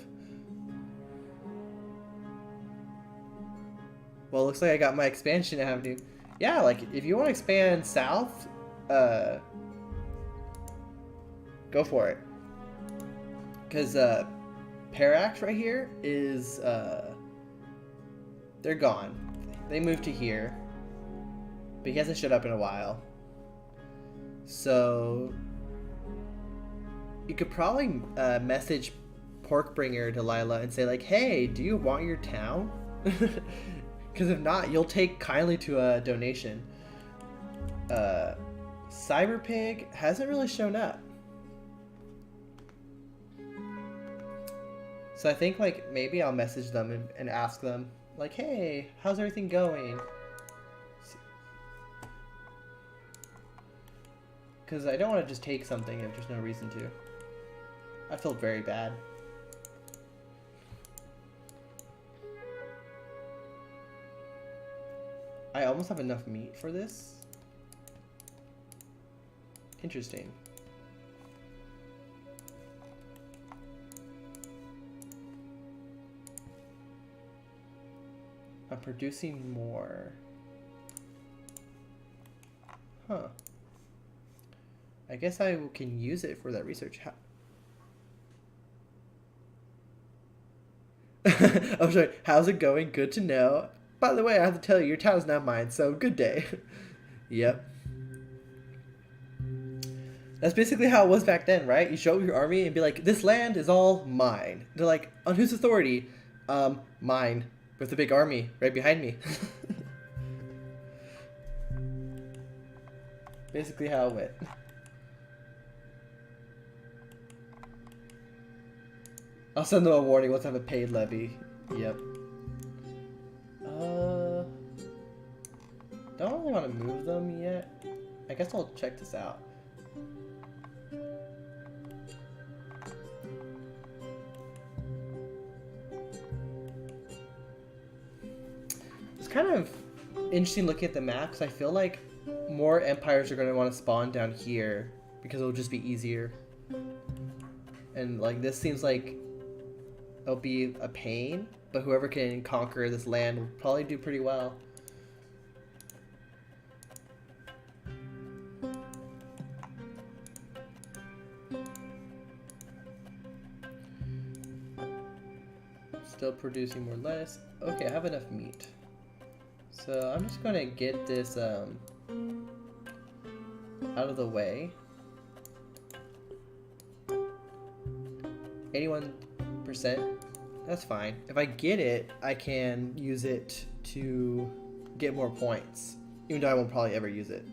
Well, it looks like I got my expansion avenue. Yeah, like if you want to expand south, go for it. Because Parax right here is they're gone. They moved to here, but he hasn't showed up in a while. So you could probably message Porkbringer Delilah and say like, "Hey, do you want your town?" Because if not, you'll take kindly to a donation. Cyberpig hasn't really shown up. So I think like maybe I'll message them and ask them like, hey, how's everything going? Because I don't want to just take something if there's no reason to. I feel very bad. I almost have enough meat for this. Interesting. I'm producing more. Huh. I guess I can use it for that research. I'm sorry. How's it going? Good to know. By the way, I have to tell you, your town is now mine, so good day. Yep. That's basically how it was back then, right? You show up your army and be like, this land is all mine. They're like, on whose authority? Mine. With a big army right behind me. Basically how it went. I'll send them a warning once I have a paid levy. Yep. Don't really want to move them yet. I guess I'll check this out. It's kind of interesting looking at the map because I feel like more empires are going to want to spawn down here because it'll just be easier. And like this seems like it'll be a pain, but whoever can conquer this land will probably do pretty well. Still producing more lettuce. Okay, I have enough meat. So I'm just gonna get this out of the way. 81%. That's fine. If I get it, I can use it to get more points. Even though I won't probably ever use it.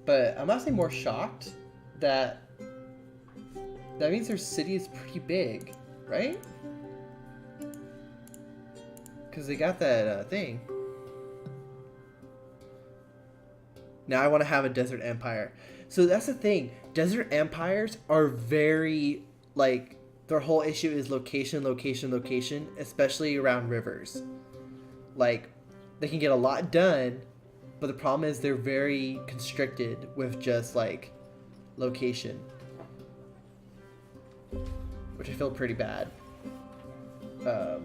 But I'm actually more shocked that means their city is pretty big, right? Because they got that thing. Now I want to have a desert empire. So that's the thing. Desert empires are very, like, their whole issue is location, location, location, especially around rivers. Like, they can get a lot done, but the problem is they're very constricted with just, like, location. Which I feel pretty bad. But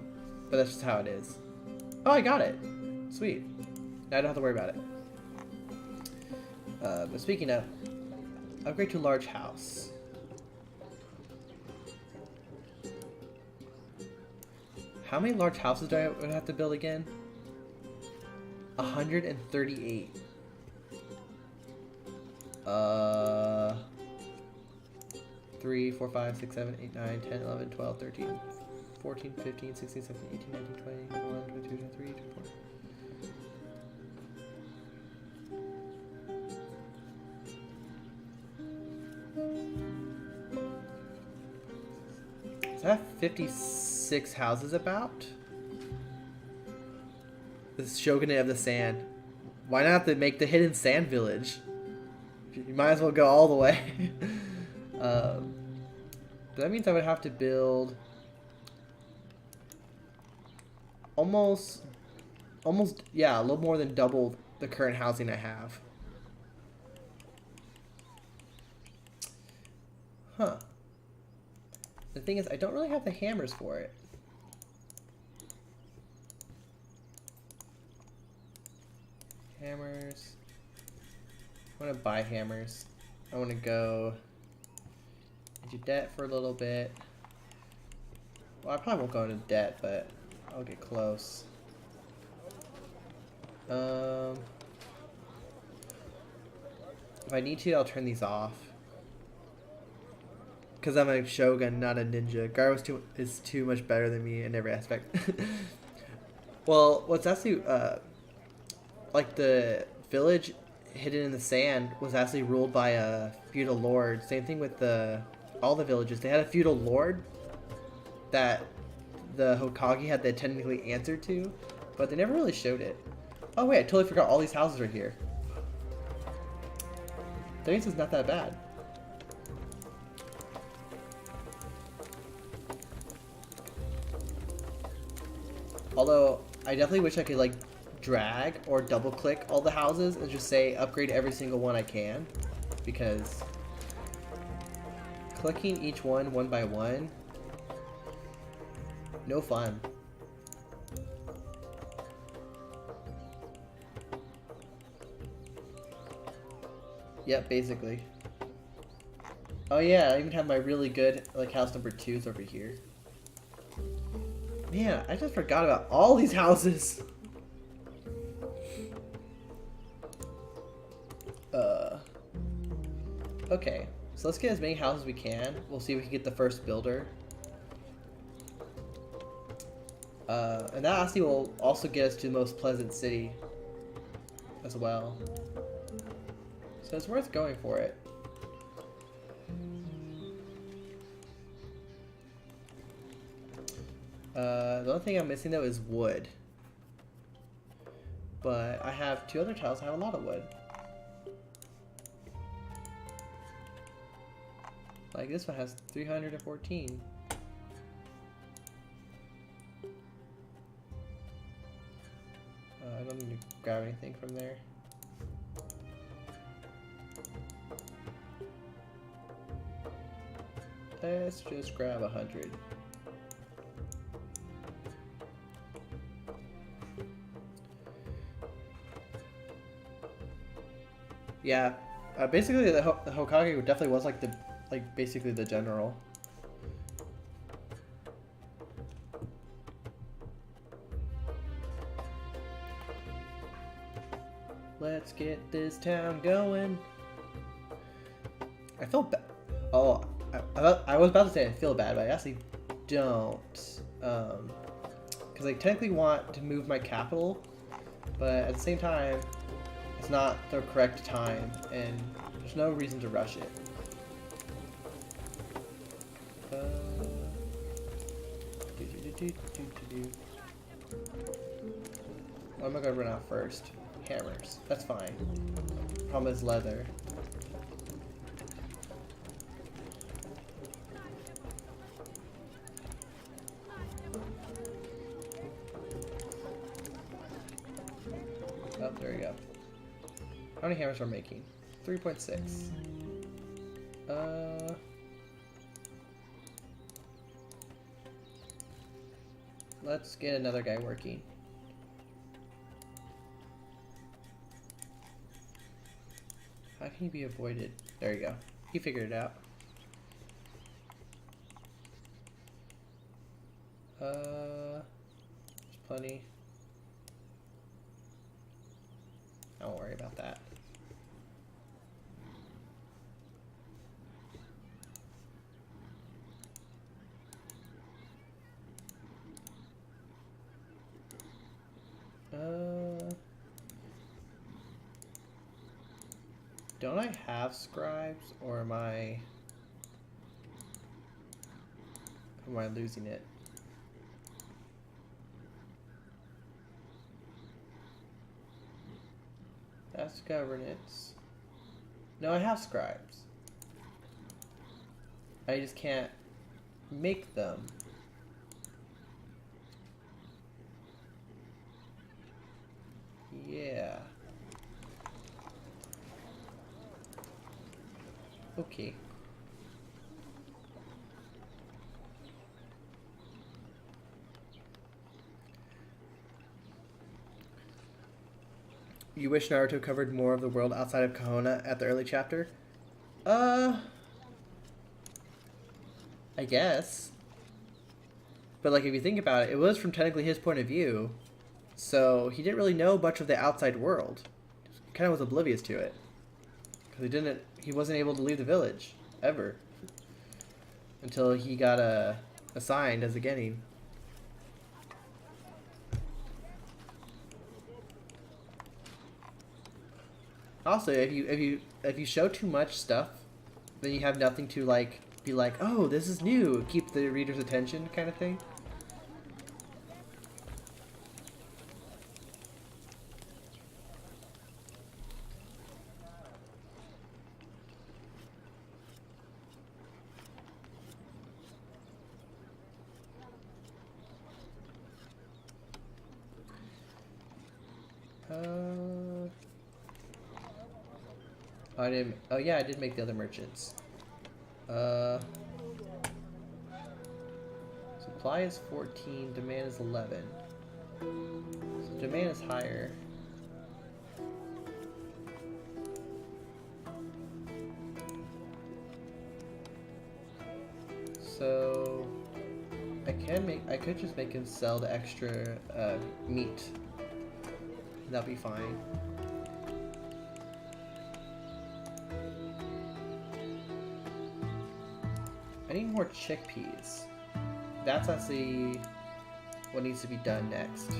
that's just how it is. Oh, I got it. Sweet. Now I don't have to worry about it. But speaking of, upgrade to large house. How many large houses do I have to build again? 138. 3, 4, 5, 6, 7, 8, 9, 10, 11, 12, 13, 14, 15, 16, 17, 18, 19, 20, 21, 22, 23, 24. So I have 56 houses about. This Shogunate of the Sand. Why not make the hidden sand village? You might as well go all the way. That means I would have to build almost, yeah, a little more than double the current housing I have. Huh. The thing is, I don't really have the hammers for it. Hammers. I want to buy hammers. I want to go into debt for a little bit. Well, I probably won't go into debt, but I'll get close. If I need to, I'll turn these off. Because I'm a shogun, not a ninja. Garo is too much better than me in every aspect. Well, what's actually, like the village hidden in the sand was actually ruled by a feudal lord. Same thing with all the villages. They had a feudal lord that the Hokage had to technically answer to, but they never really showed it. Oh wait, I totally forgot all these houses are here. That means it's not that bad. Although I definitely wish I could like drag or double click all the houses and just say upgrade every single one I can, because clicking each one by one, no fun. Yep, basically. Oh yeah, I even have my really good like house number 2s over here. Man, I just forgot about all these houses. Okay, so let's get as many houses as we can. We'll see if we can get the first builder. And that actually will also get us to the most pleasant city as well. So it's worth going for it. The only thing I'm missing though is wood. But I have 2 other tiles that have a lot of wood. Like this one has 314. I don't need to grab anything from there. Let's just grab 100. Yeah, basically the Hokage definitely was like basically the general. Let's get this town going. I feel bad. Oh, I was about to say I feel bad, but I actually don't. Because I technically want to move my capital, but at the same time, it's not the correct time, and there's no reason to rush it. What am I gonna run out first? Hammers. That's fine. Problem is leather. Oh, there we go. How many hammers are we making? 3.6. Let's get another guy working. How can he be avoided? There you go. He figured it out. There's plenty. I won't worry about that. Don't I have scribes, or am I losing it? That's governance. No, I have scribes. I just can't make them. Yeah. Okay. You wish Naruto covered more of the world outside of Kahona at the early chapter? I guess. But like if you think about it, it was from technically his point of view. So he didn't really know much of the outside world. He kind of was oblivious to it. Because he wasn't able to leave the village. Ever. Until he got assigned as a Genin. Also, if you show too much stuff, then you have nothing to like be like, oh, this is new. Keep the reader's attention, kind of thing. I didn't. Oh yeah, I did make the other merchants. Uh, supply is 14. Demand is 11. So demand is higher. So I could just make him sell the extra meat. That'd be fine. I need more chickpeas. That's actually what needs to be done next.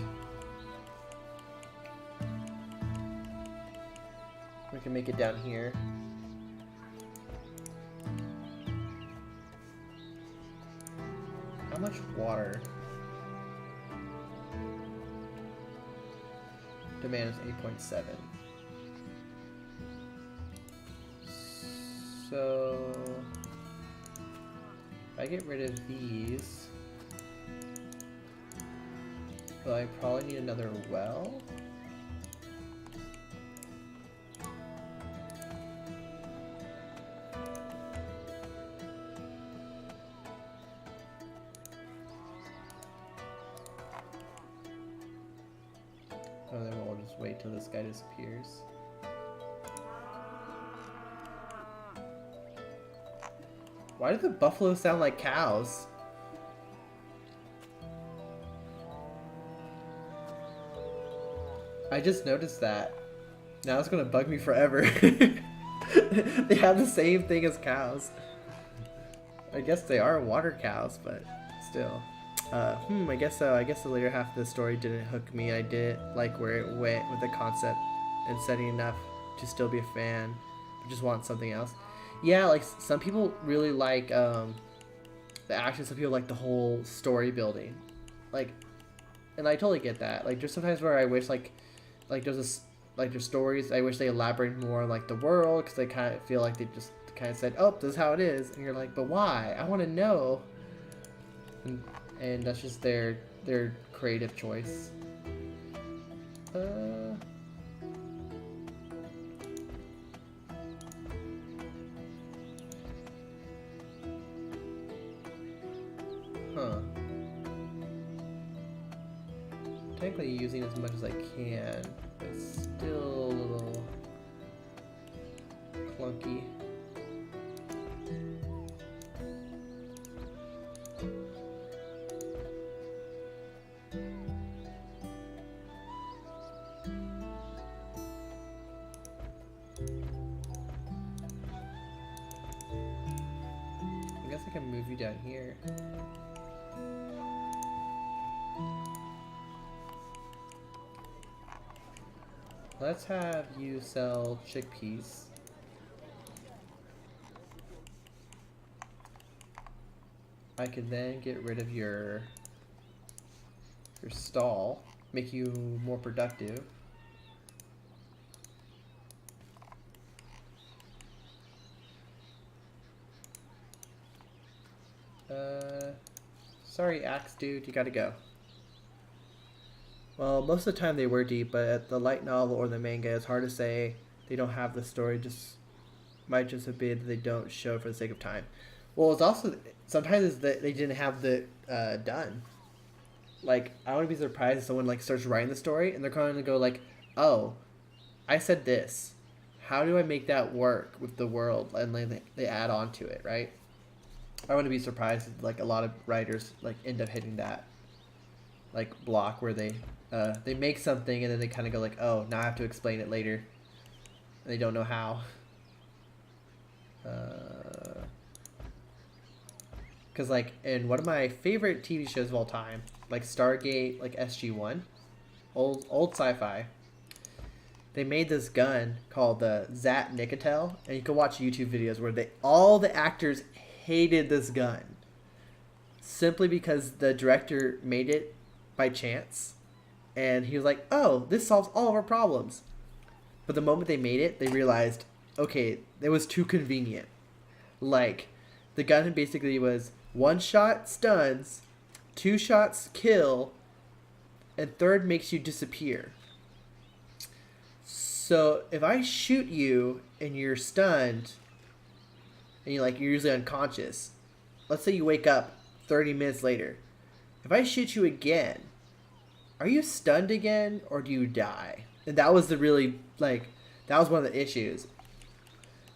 We can make it down here. How much water? Demand is 8.7. So if I get rid of these, well, I probably need another well. Oh, then we'll just wait till this guy disappears. Why do the buffaloes sound like cows? I just noticed that. Now it's gonna bug me forever. They have the same thing as cows. I guess they are water cows, but still. I guess so. I guess the later half of the story didn't hook me. I did like where it went with the concept and setting enough to still be a fan. I just want something else. Yeah, like some people really like the action. Some people like the whole story building. Like, and I totally get that. Like, there's sometimes where I wish there's stories. I wish they elaborated more on like the world because they kind of feel like they just kind of said, "Oh, this is how it is," and you're like, "But why? I want to know." And that's just their creative choice. Huh. Technically using as much as I can, but it's still a little clunky. I guess I can move you down here. Let's have you sell chickpeas. I could then get rid of your stall, make you more productive. Sorry, Axe Dude, you gotta go. Well, most of the time they were deep, but at the light novel or the manga, it's hard to say. They don't have the story, just might just have been that they don't show it for the sake of time. Well, it's also sometimes it's that they didn't have the done. Like, I wouldn't be surprised if someone like starts writing the story and they're going to go like, "Oh, I said this. How do I make that work with the world?" And they add on to it, right? I wouldn't be surprised if like a lot of writers like end up hitting that like block where they make something and then they kind of go like, "Oh, now I have to explain it later." And they don't know how. Because like in one of my favorite TV shows of all time, like Stargate, like SG-1, old sci-fi, they made this gun called the Zat Nicotel, and you can watch YouTube videos where all the actors hated this gun simply because the director made it by chance, and he was like, "Oh, this solves all of our problems." But the moment they made it, they realized, okay, it was too convenient. Like, the gun basically was 1 shot stuns, 2 shots kill, and 3rd makes you disappear. So if I shoot you and you're stunned, and you're usually unconscious, let's say you wake up 30 minutes later. If I shoot you again, are you stunned again or do you die? And that was the really that was one of the issues.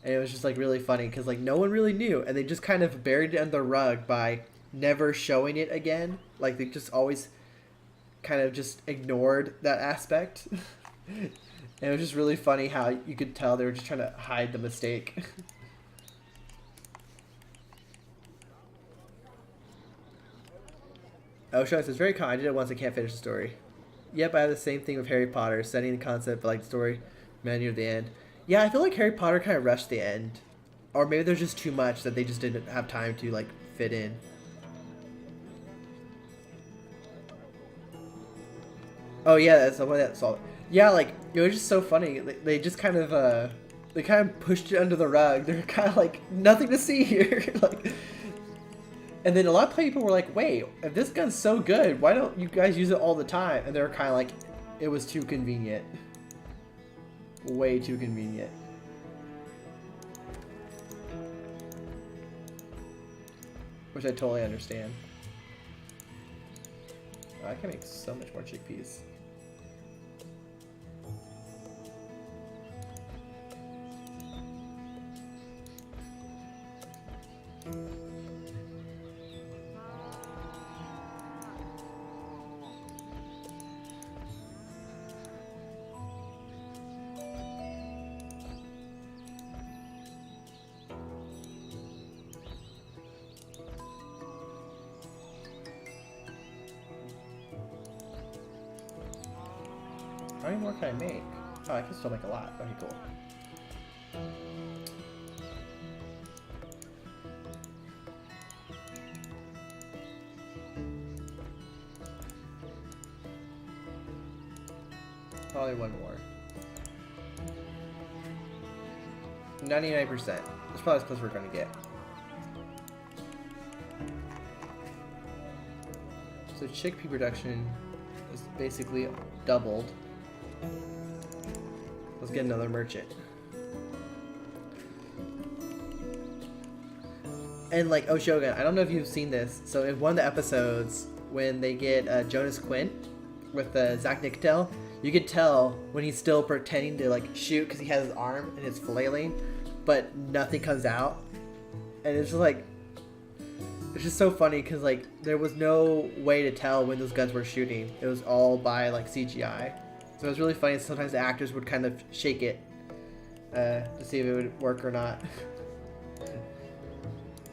And it was just like really funny because like no one really knew, and they just kind of buried it under the rug by never showing it again. Like they just always kind of just ignored that aspect. And it was just really funny how you could tell they were just trying to hide the mistake. Oh, shucks, it's very kind. I did it once. I can't finish the story. Yep, I have the same thing with Harry Potter, setting the concept, but like the story menu at the end. Yeah, I feel like Harry Potter kind of rushed the end, or maybe there's just too much that they just didn't have time to like fit in. Oh yeah, that's the one that saw it. Yeah, like it was just so funny. They just kind of they kind of pushed it under the rug. They're kind of like nothing to see here, like. And then a lot of people were like, wait, if this gun's so good, why don't you guys use it all the time? And they were kind of like, it was too convenient. Way too convenient. Which I totally understand. Oh, I can make so much more chickpeas. How many more can I make? Oh, I can still make a lot. Okay, cool. Probably one more. 99%. That's probably as close as we're gonna get. So chickpea production is basically doubled. Let's get another merchant. And like, oh Shogun, I don't know if you've seen this. So in one of the episodes, when they get Jonas Quinn with Zach Nickel, you could tell when he's still pretending to like shoot because he has his arm and it's flailing, but nothing comes out. And it's just like, it's just so funny because like there was no way to tell when those guns were shooting. It was all by like CGI. So it was really funny. Sometimes the actors would kind of shake it to see if it would work or not.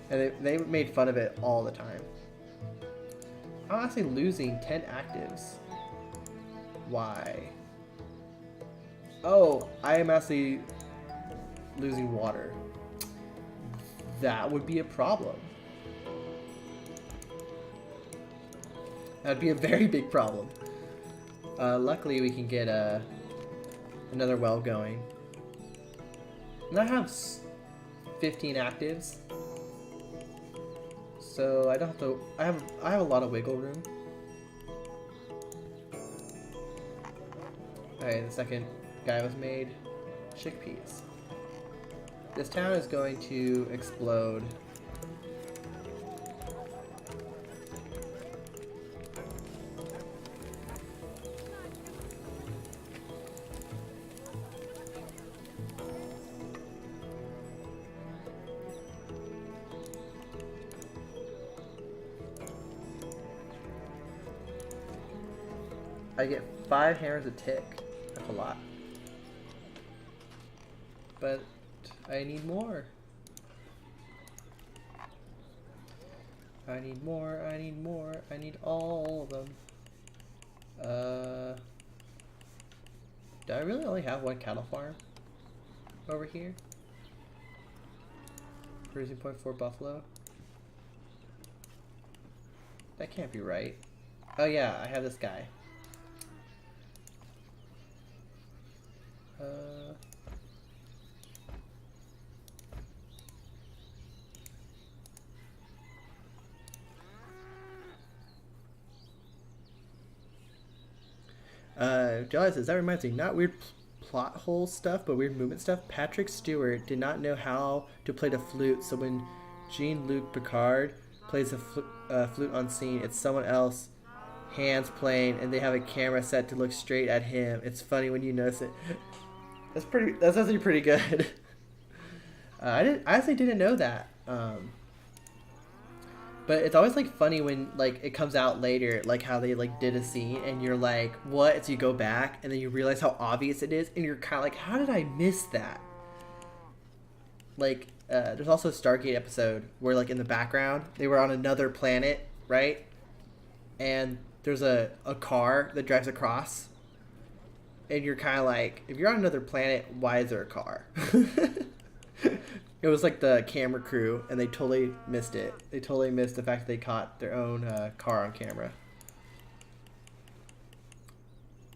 And they made fun of it all the time. I'm actually losing 10 actives. Why? Oh, I am actually losing water. That would be a problem. That'd be a very big problem. Luckily, we can get another well going. And I have 15 actives, so I don't have to. I have a lot of wiggle room. Okay, the second guy was made. Chickpeas. This town is going to explode. I get 5 hammers a tick. That's a lot. But I need more. I need more, I need more, I need all of them. Do I really only have one cattle farm over here? Cruising point 4 buffalo. That can't be right. Oh yeah, I have this guy. Jelly says, that reminds me, not weird plot hole stuff, but weird movement stuff. Patrick Stewart did not know how to play the flute, so when Jean-Luc Picard plays the flute on scene, it's someone else hands playing, and they have a camera set to look straight at him. It's funny when you notice it. That's actually pretty good. I honestly didn't know that. But it's always like funny when like it comes out later, like how they like did a scene and you're like, what? So you go back and then you realize how obvious it is, and you're kind of like, how did I miss that? Like, there's also a Stargate episode where like in the background they were on another planet, right? And there's a car that drives across, and you're kind of like, if you're on another planet, why is there a car? It was like the camera crew, and they totally missed it. They totally missed the fact that they caught their own car on camera.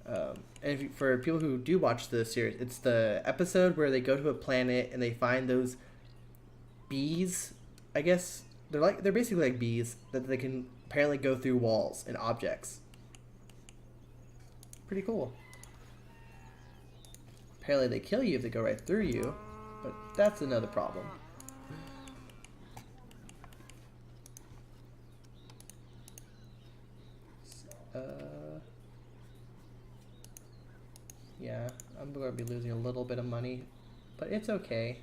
And if you, for people who do watch the series, it's the episode where they go to a planet and they find those bees. I guess they're basically like bees that they can apparently go through walls and objects. Pretty cool. Apparently they kill you if they go right through you. But that's another problem. Yeah, I'm going to be losing a little bit of money, but it's okay.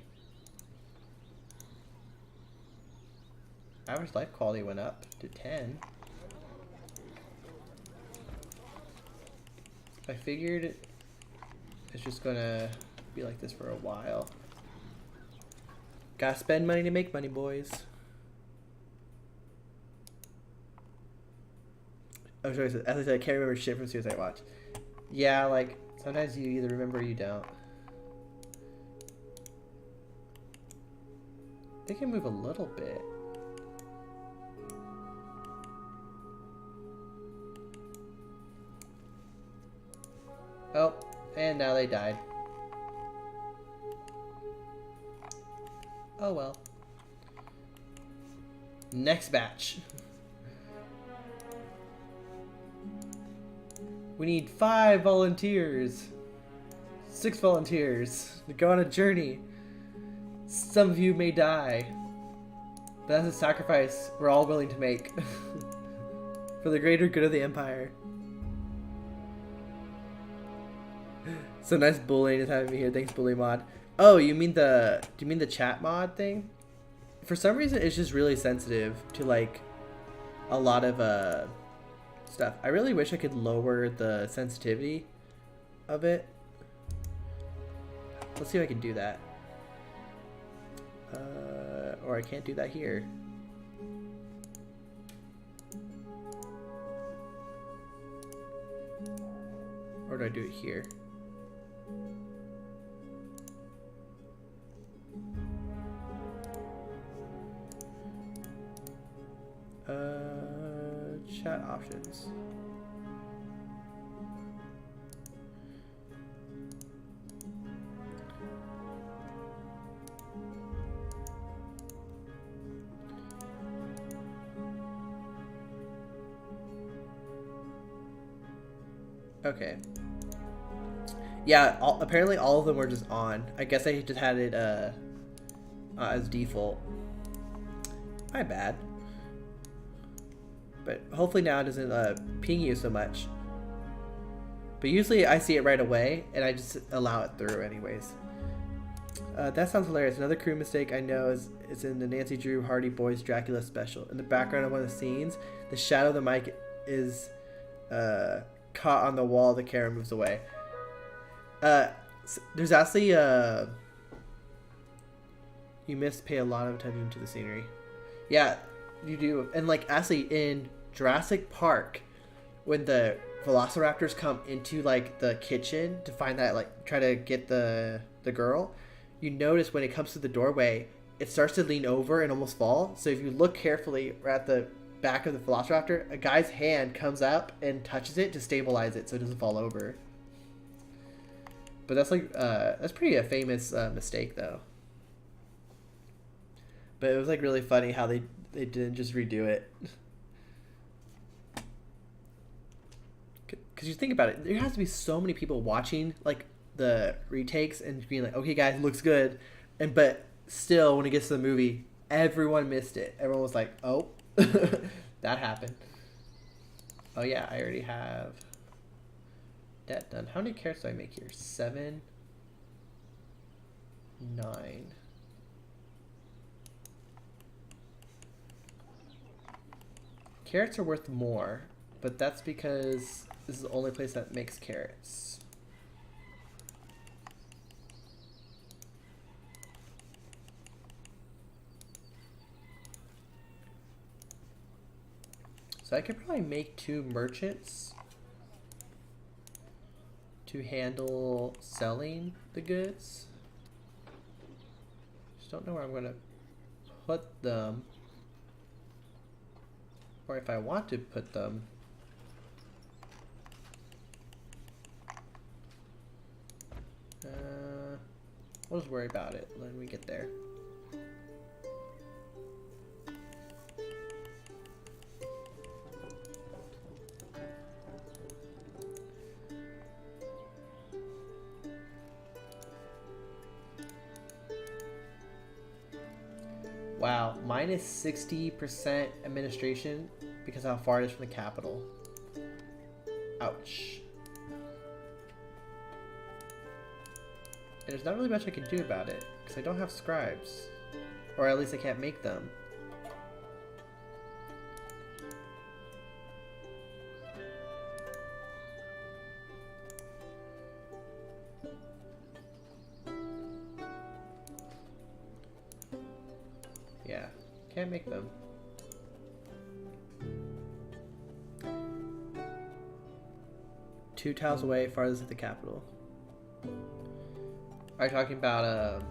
Average life quality went up to 10. I figured it's just going to be like this for a while. Gotta spend money to make money, boys. Oh, sorry, as I said, I can't remember shit from series I watch. Yeah, like, sometimes you either remember or you don't. They can move a little bit. Oh, and now they died. Oh well. Next batch. We need 5 volunteers. 6 volunteers to go on a journey. Some of you may die, but that's a sacrifice we're all willing to make for the greater good of the Empire. So nice bullying is having me here. Thanks, bully mod. Oh, do you mean the chat mod thing? For some reason, it's just really sensitive to like a lot of stuff. I really wish I could lower the sensitivity of it. Let's see if I can do that. Or I can't do that here. Or do I do it here? Chat options. Okay. Yeah, apparently all of them were just on. I guess I just had it as default. My bad. But hopefully now it doesn't ping you so much. But usually I see it right away, and I just allow it through anyways. That sounds hilarious. Another crew mistake I know is in the Nancy Drew Hardy Boys Dracula special. In the background of one of the scenes, the shadow of the mic is caught on the wall. The camera moves away. There's actually you must pay a lot of attention to the scenery. Yeah, you do. And like actually in Jurassic Park, when the velociraptors come into like the kitchen to find that, like, try to get the girl, you notice when it comes to the doorway, it starts to lean over and almost fall. So if you look carefully at the back of the velociraptor, a guy's hand comes up and touches it to stabilize it so it doesn't fall over. But that's like that's pretty a famous mistake though. But it was like really funny how they didn't just redo it. Because you think about it, there has to be so many people watching like the retakes and being like, okay, guys, looks good, and but still, when it gets to the movie, everyone missed it. Everyone was like, oh, that happened. Oh yeah, I already have that done. How many carrots do I make here? 7, 9. Carrots are worth more, but that's because this is the only place that makes carrots. So I could probably make 2 merchants to handle selling the goods. Just don't know where I'm going to put them. Or if I want to put them. We'll just worry about it when we get there. Wow, minus 60% administration because of how far it is from the capital. Ouch. And there's not really much I can do about it because I don't have scribes. Or at least I can't make them. Yeah, can't make them. Two tiles away, farthest at the capital. Are you talking about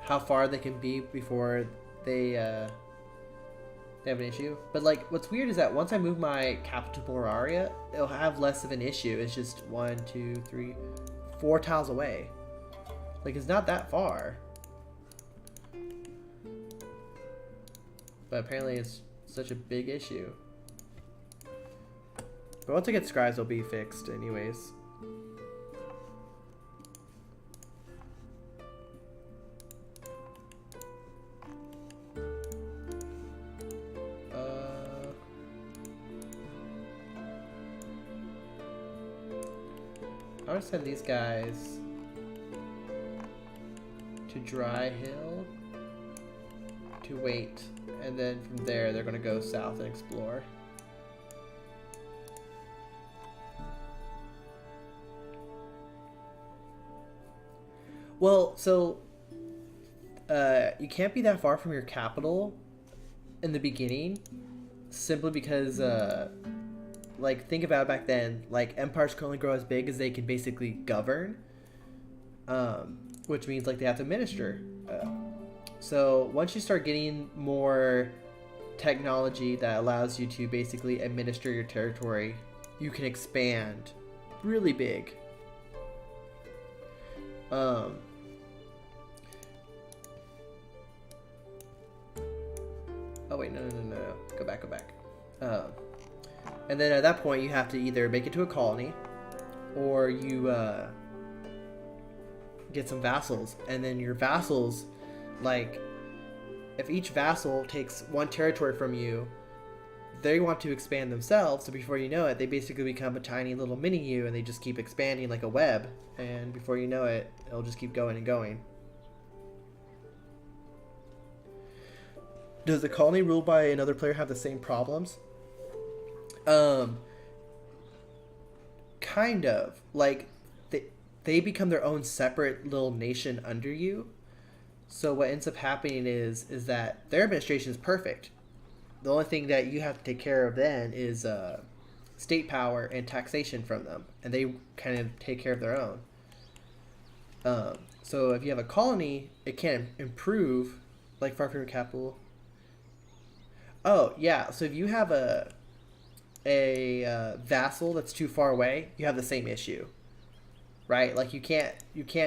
how far they can be before they have an issue? But like, what's weird is that once I move my capital to Boraria, it'll have less of an issue. It's just 1, 2, 3, 4 tiles away. Like, it's not that far. But apparently it's such a big issue. But once I get scribes, it'll be fixed anyways. I would send these guys to Dry Hill to wait, and then from there they're going to go south and explore. Well, so you can't be that far from your capital in the beginning, simply because like, think about it back then, like, empires can only grow as big as they can basically govern, which means like they have to administer. So once you start getting more technology that allows you to basically administer your territory, you can expand really big. Oh wait, no. Go back. And then at that point, you have to either make it to a colony, or you get some vassals. And then your vassals, like, if each vassal takes 1 territory from you, they want to expand themselves. So before you know it, they basically become a tiny little mini you, and they just keep expanding like a web. And before you know it, it'll just keep going and going. Does the colony ruled by another player have the same problems? Kind of. Like, they become their own separate little nation under you. So what ends up happening is that their administration is perfect. The only thing that you have to take care of then is state power and taxation from them, and they kind of take care of their own. So if you have a colony, it can improve, like, far from your capital. Oh yeah, so if you have a vassal that's too far away, you have the same issue, right? Like, you can't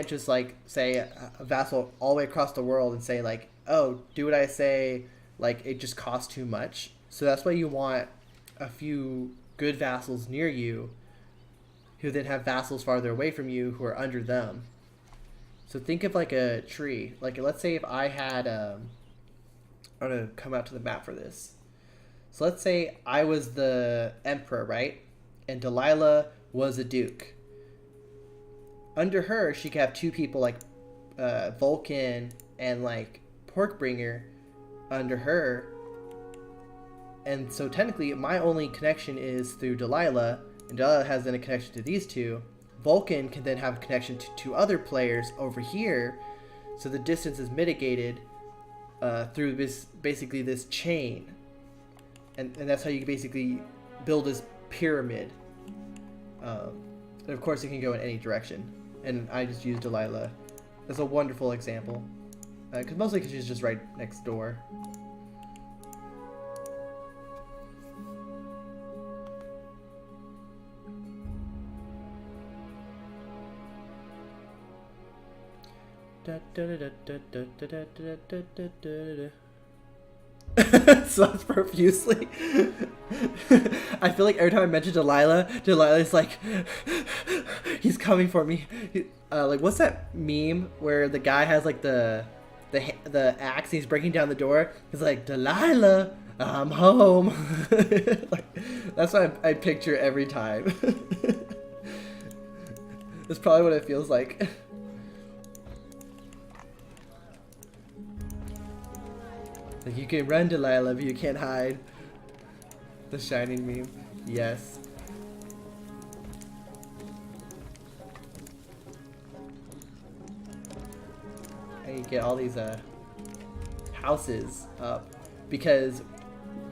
just, like, say a vassal all the way across the world and say, like, oh, do what I say. Like, it just costs too much. So that's why you want a few good vassals near you who then have vassals farther away from you who are under them. So think of like a tree. Like let's say if I had, I'm gonna come out to the map for this. So let's say I was the emperor, right? And Delilah was a duke. Under her, she could have two people like Vulcan and like Porkbringer under her. And so technically, my only connection is through Delilah, and Delilah has then a connection to these two. Vulcan can then have a connection to two other players over here, so the distance is mitigated through this basically this chain, and that's how you basically build this pyramid. And of course, it can go in any direction. And I just use Delilah as a wonderful example, mostly because she's just right next door. Slaps profusely. I feel like every time I mention Delilah's like, he's coming for me. Like, what's that meme where the guy has like the axe and he's breaking down the door? He's like, Delilah, I'm home. Like, that's what I picture every time. That's probably what it feels like. Like, you can run, Delilah, but you can't hide. The shining meme. Yes. And you get all these houses up because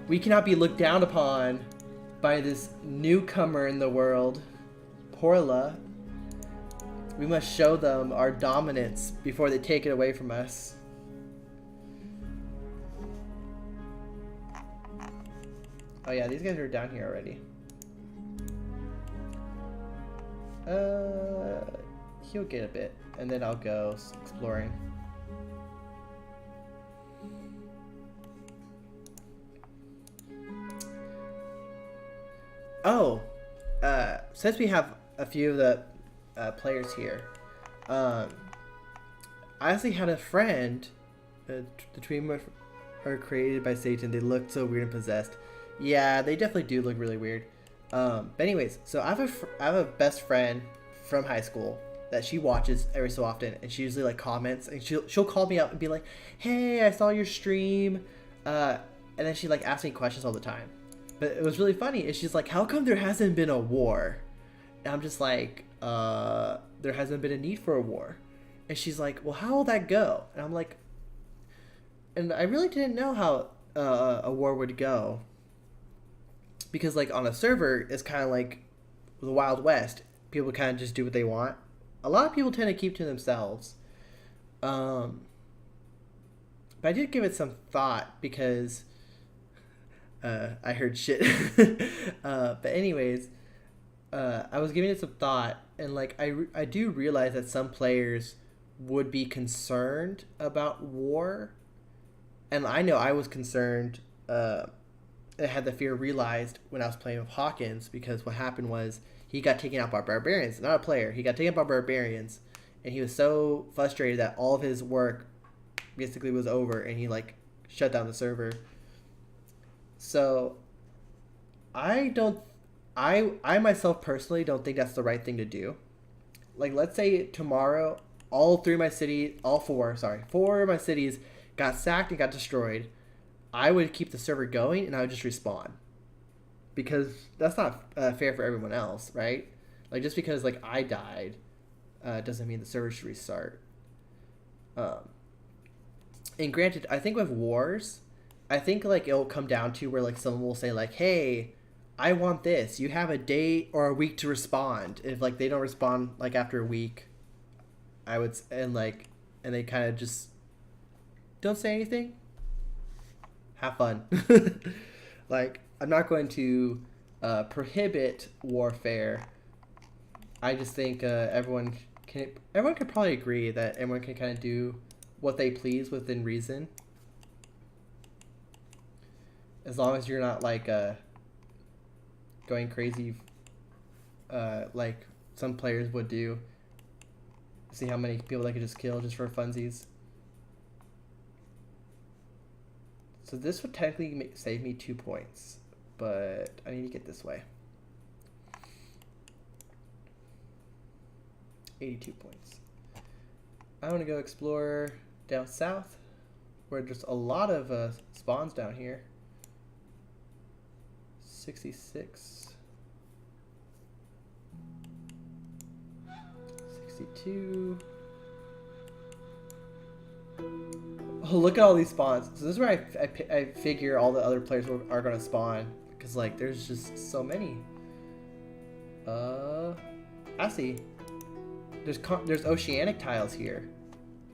we cannot be looked down upon by this newcomer in the world, Porla. We must show them our dominance before they take it away from us. Oh yeah, these guys are down here already. He'll get a bit, and then I'll go exploring. Oh, since we have a few of the players here, I actually had a friend. The twin are created by Satan. They look so weird and possessed. Yeah, they definitely do look really weird. But anyways, so I have a best friend from high school that she watches every so often, and she usually like comments, and she'll call me up and be like, "Hey, I saw your stream," and then she like asks me questions all the time. But it was really funny. Is she's like, "How come there hasn't been a war?" And I'm just like, "There hasn't been a need for a war." And she's like, "Well, how will that go?" And I'm like, and I really didn't know how a war would go. Because like on a server, it's kind of like the Wild West. People kind of just do what they want. A lot of people tend to keep to themselves. But I did give it some thought because I heard shit. But anyways, I was giving it some thought, and like I do realize that some players would be concerned about war, and I know I was concerned. I had the fear realized when I was playing with Hawkins, because what happened was he got taken out by barbarians. Not a player. He got taken out by barbarians, and he was so frustrated that all of his work basically was over, and he like shut down the server. So I myself personally don't think that's the right thing to do. Like, let's say tomorrow four of my cities got sacked and got destroyed. I would keep the server going, and I would just respawn, because that's not fair for everyone else, right? Like, just because like I died doesn't mean the server should restart. And granted, I think with wars, I think like it'll come down to where like someone will say like, "Hey, I want this. You have a day or a week to respond." If like they don't respond like after a week, and they kind of just don't say anything. Have fun. Like, I'm not going to prohibit warfare. I just think everyone could probably agree that everyone can kind of do what they please within reason, as long as you're not like going crazy, like some players would do. See how many people they could just kill just for funsies. So this would technically save me 2 points, but I need to get this way. 82 points. I want to go explore down south, where there's a lot of spawns down here. 66. 62. Oh, look at all these spawns. So this is where I figure all the other players are going to spawn. Because, like, there's just so many. I see. There's oceanic tiles here.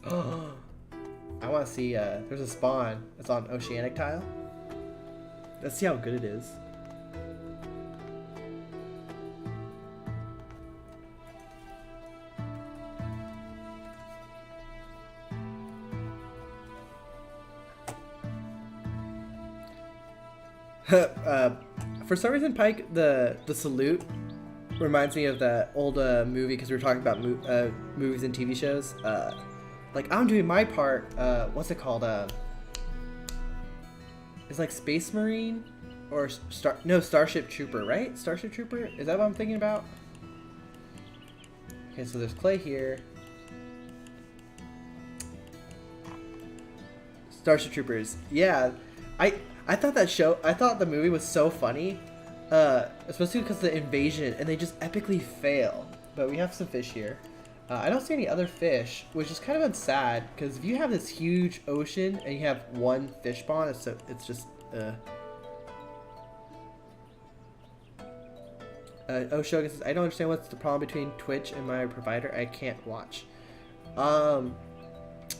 I want to see, there's a spawn that's on oceanic tile. Let's see how good it is. For some reason, Pike, the salute reminds me of that old movie, because we were talking about movies and TV shows. Like, I'm doing my part. What's it called? It's like Space Marine or Starship Trooper, right? Starship Trooper? Is that what I'm thinking about? Okay, so there's clay here. Starship Troopers. Yeah, I thought the movie was so funny, especially because of the invasion, and they just epically fail. But we have some fish here. I don't see any other fish, which is kind of sad, because if you have this huge ocean and you have one fish spawn, it's just Shogun says, I don't understand what's the problem between Twitch and my provider. I can't watch.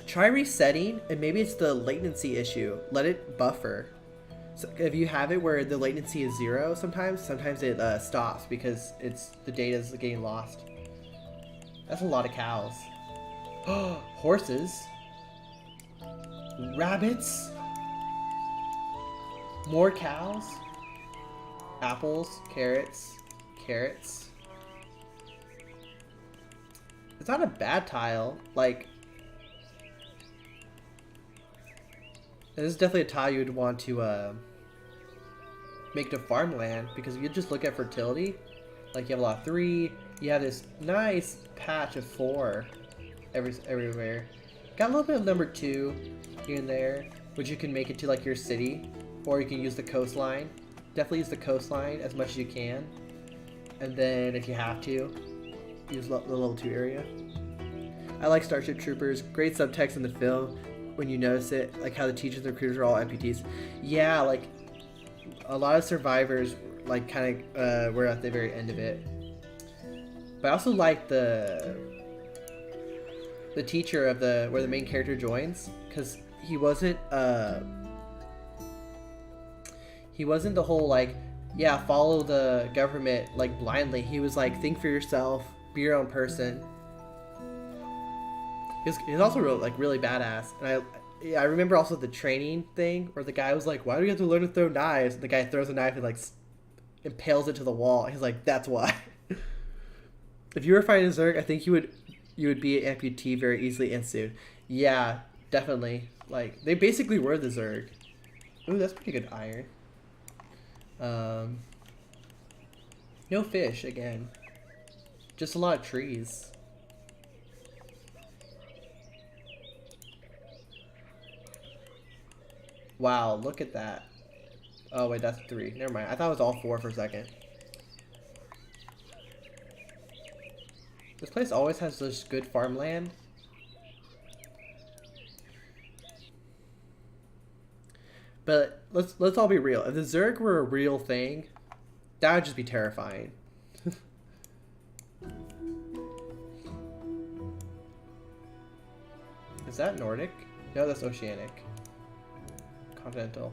Try resetting, and maybe it's the latency issue. Let it buffer. So if you have it where the latency is 0, sometimes it stops because the data is getting lost. That's a lot of cows. Horses. Rabbits. More cows. Apples. Carrots. Carrots. It's not a bad tile. Like, this is definitely a tile you would want to make to farmland, because if you just look at fertility, like you have a lot of 3, you have this nice patch of 4 everywhere. Got a little bit of number 2 here and there, which you can make into like your city, or you can use the coastline. Definitely use the coastline as much as you can, and then if you have to, use the level 2 area. I like Starship Troopers. Great subtext in the film when you notice it, like how the teachers and recruiters are all amputees. Yeah, like a lot of survivors like kind of were at the very end of it. But I also like the teacher of where the main character joins, because he wasn't the whole like, yeah, follow the government like blindly. He was like, think for yourself, be your own person. He's also really badass, and I remember also the training thing where the guy was like, why do we have to learn to throw knives? And the guy throws a knife and like impales it to the wall. He's like, that's why. If you were fighting a Zerg, I think you would be an amputee very easily and soon. Yeah, definitely. Like, they basically were the Zerg. Ooh, that's pretty good iron. No fish again. Just a lot of trees. Wow, look at that. Oh wait, that's 3. Never mind. I thought it was all 4 for a second. This place always has such good farmland. But let's all be real. If the Zerg were a real thing, that would just be terrifying. Is that Nordic? No, that's Oceanic. Continental.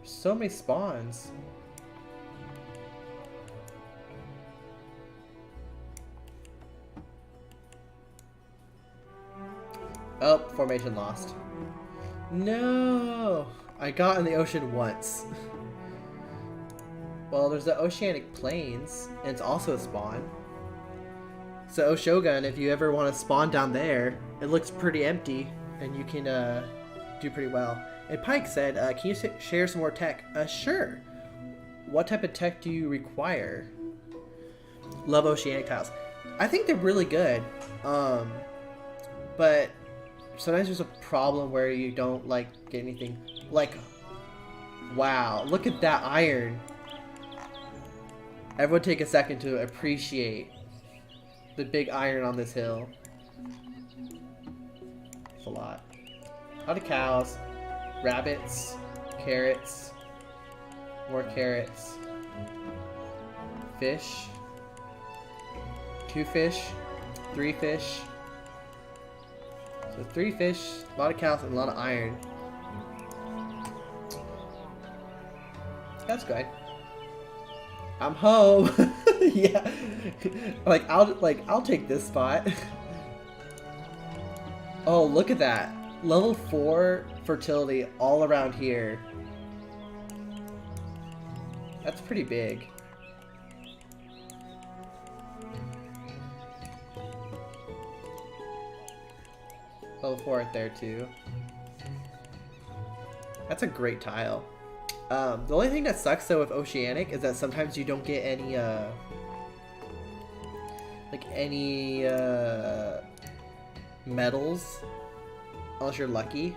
So many spawns. Oh, formation lost. No! I got in the ocean once. Well, there's the Oceanic Plains, and it's also a spawn. So Oshogun, if you ever want to spawn down there, it looks pretty empty, and you can do pretty well. And Pike said, can you share some more tech? Sure. What type of tech do you require? Love Oceanic tiles. I think they're really good, but sometimes there's a problem where you don't like get anything. Like, wow, look at that iron. Everyone take a second to appreciate the big iron on this hill. It's a lot. A lot of cows, rabbits, carrots, more carrots, fish, 2 fish, 3 fish. So 3 fish, a lot of cows, and a lot of iron. That's good. I'm home. Yeah. I'll take this spot. Oh, look at that. Level 4 fertility all around here. That's pretty big. Level 4 right there too. That's a great tile. The only thing that sucks though with Oceanic is that sometimes you don't get any metals unless you're lucky.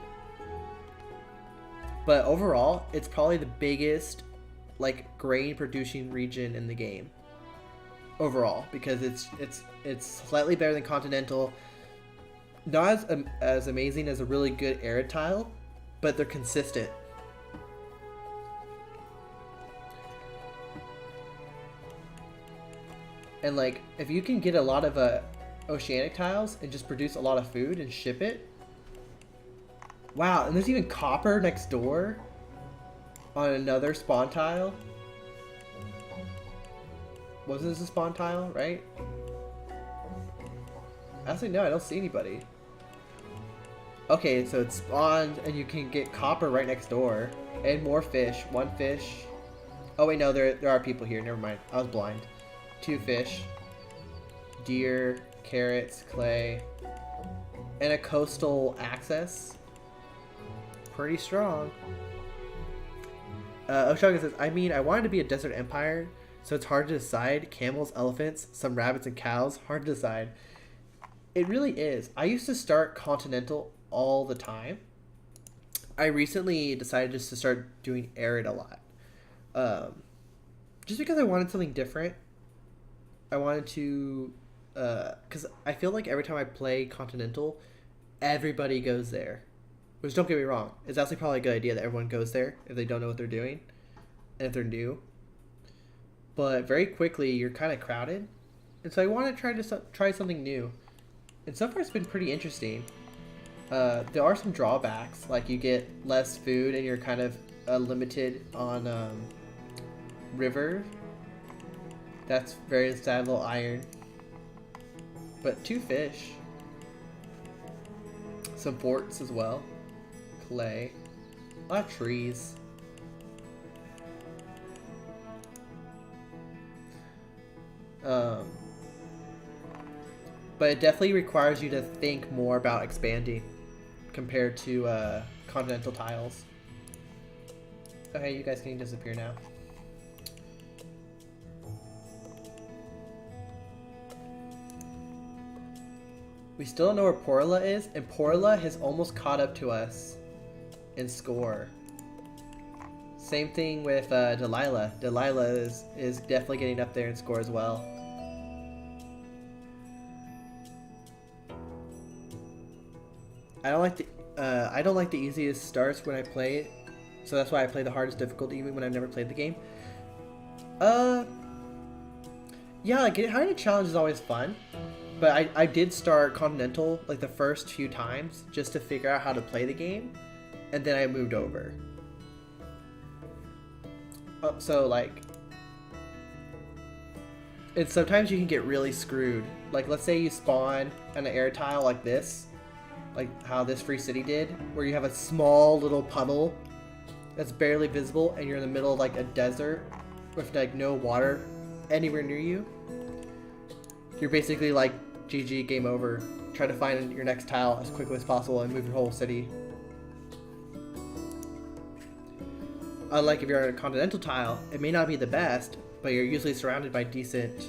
But overall, it's probably the biggest like grain producing region in the game. Overall, because it's slightly better than Continental. Not as amazing as a really good arid tile, but they're consistent. And like, if you can get a lot of Oceanic tiles and just produce a lot of food and ship it. Wow, and there's even copper next door on another spawn tile. Wasn't this a spawn tile, right? Actually, no, I don't see anybody. Okay, so it's spawned and you can get copper right next door. And more fish. 1 fish. Oh wait, no, there are people here. Never mind. I was blind. 2 fish. Deer, carrots, clay. And a coastal access. Pretty strong. Oshogun says, I mean, I wanted to be a desert empire, so it's hard to decide. Camels, elephants, some rabbits and cows. Hard to decide. It really is. I used to start Continental all the time. I recently decided just to start doing arid a lot. Just because I wanted something different. I wanted to... because I feel like every time I play Continental, everybody goes there. Which, don't get me wrong, it's actually probably a good idea that everyone goes there if they don't know what they're doing. And if they're new. But very quickly, you're kind of crowded. And so I want to try something new. And so far it's been pretty interesting. There are some drawbacks, like you get less food and you're kind of limited on river. That's very sad little iron. But 2 fish. Some forts as well. Clay. A lot of trees. But it definitely requires you to think more about expanding compared to Continental tiles. Okay, you guys can disappear now. We still don't know where Porla is, and Porla has almost caught up to us in score. Same thing with Delilah. Delilah is definitely getting up there in score as well. I don't like the easiest starts when I play it, so that's why I play the hardest difficulty even when I've never played the game. Yeah, like having a challenge is always fun, but I did start Continental like the first few times just to figure out how to play the game, and then I moved over. So like, and sometimes you can get really screwed. Like let's say you spawn on an air tile like this. Like how this free city did, where you have a small little puddle that's barely visible and you're in the middle of like a desert with like no water anywhere near you, you're basically like GG, game over. Try to find your next tile as quickly as possible and move your whole city. Unlike if you're on a continental tile, it may not be the best, but you're usually surrounded by decent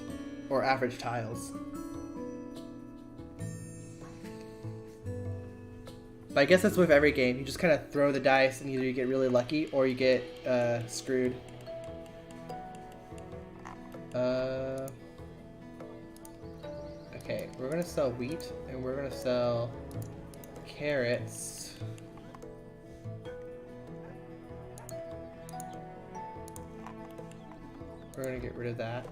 or average tiles. But I guess that's with every game. You just kind of throw the dice and either you get really lucky or you get screwed. Okay, we're gonna sell wheat and we're gonna sell carrots. We're gonna get rid of that.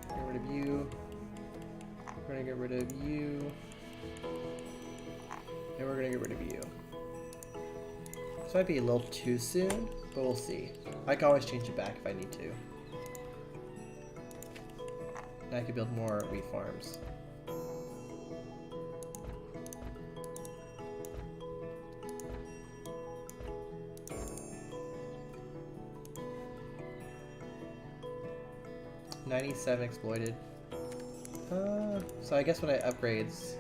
Get rid of you. We're gonna get rid of you. And we're gonna get rid of you. This might be a little too soon, but we'll see. I can always change it back if I need to. And I can build more wheat farms. $97 exploited. So I guess when I upgrades,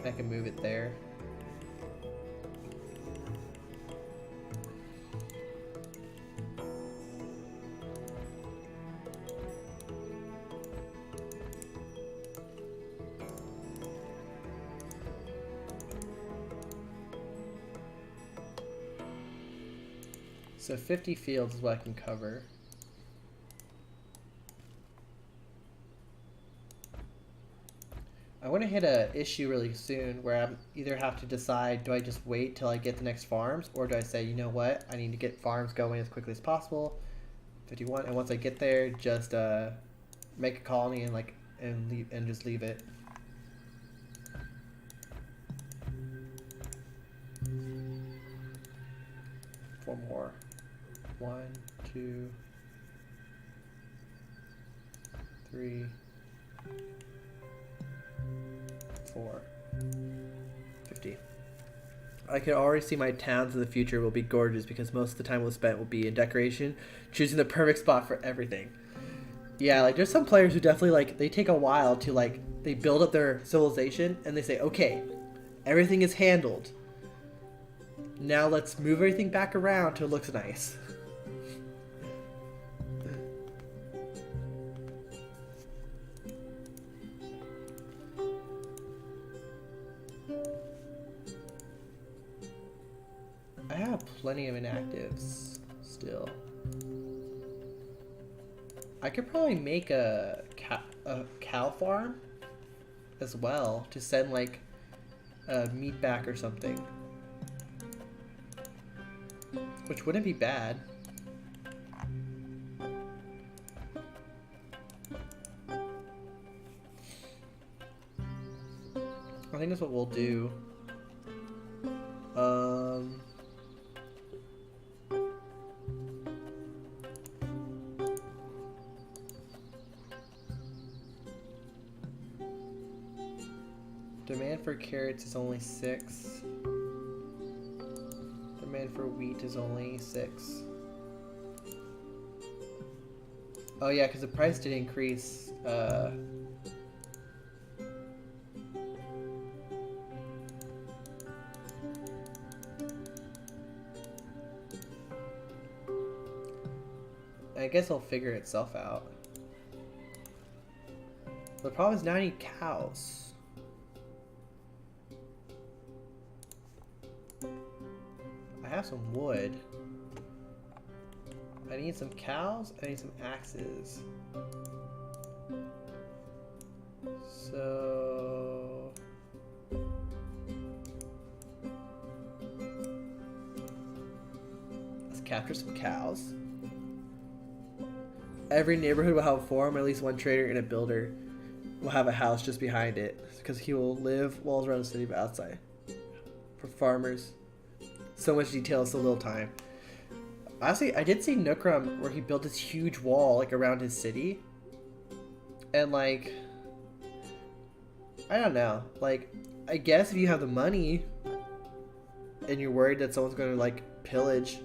I can move it there. So 50 fields is what I can cover. I want to hit a issue really soon where I either have to decide, do I just wait till I get the next farms, or do I say, you know what, I need to get farms going as quickly as possible. 51, and once I get there, just make a colony and just leave it. Four more. 1, 2, 3, 4, 50. I can already see my towns in the future will be gorgeous because most of the time we'll spend will be in decoration, choosing the perfect spot for everything. Yeah, like there's some players who definitely like, they take a while to like, they build up their civilization and they say, okay, everything is handled. Now let's move everything back around till it looks nice. I have plenty of inactives still. I could probably make a cow farm as well to send like meat back or something, which wouldn't be bad. I think that's what we'll do. Demand for carrots is only 6. Demand for wheat is only 6. Oh yeah, because the price did increase. I guess it'll figure itself out. The problem is now I need cows. I have some wood. I need some cows. I need some axes. So let's capture some cows. Every neighborhood will have a farm, at least one trader and a builder will have a house just behind it, because he will live walls around the city but outside. For farmers. So much detail, so little time. Honestly, I did see Nukram where he built this huge wall like around his city. And like, I don't know. Like, I guess if you have the money and you're worried that someone's going to like pillage.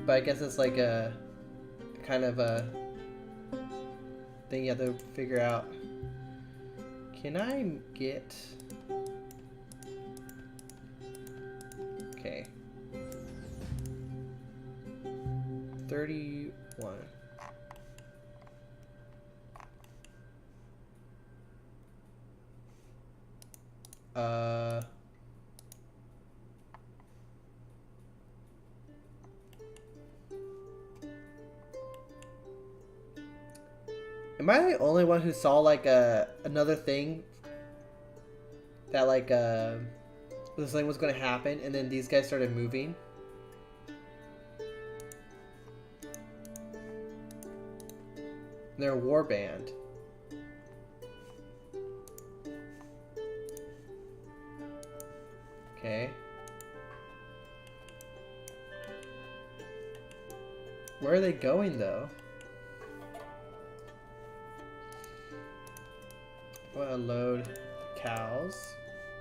But I guess it's like a kind of a thing you have to figure out. Can I get... Okay. 31. Am I the only one who saw like another thing that like this thing was going to happen, and then these guys started moving? They're a war band. Okay. Where are they going though? I'm gonna load cows,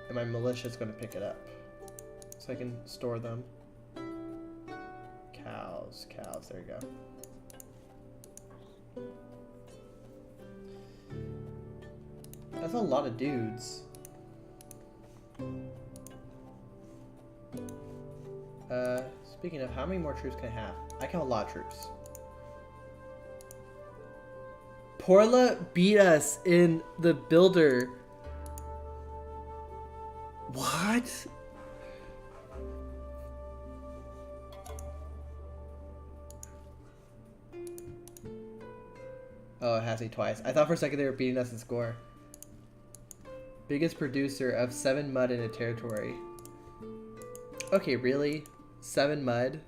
and my militia's gonna pick it up, so I can store them. Cows, there you go. That's a lot of dudes. Speaking of, how many more troops can I have? I can have a lot of troops. Porla beat us in the builder. What? Oh, it has me twice. I thought for a second they were beating us in score. Biggest producer of 7 mud in a territory. Okay, really? 7 mud?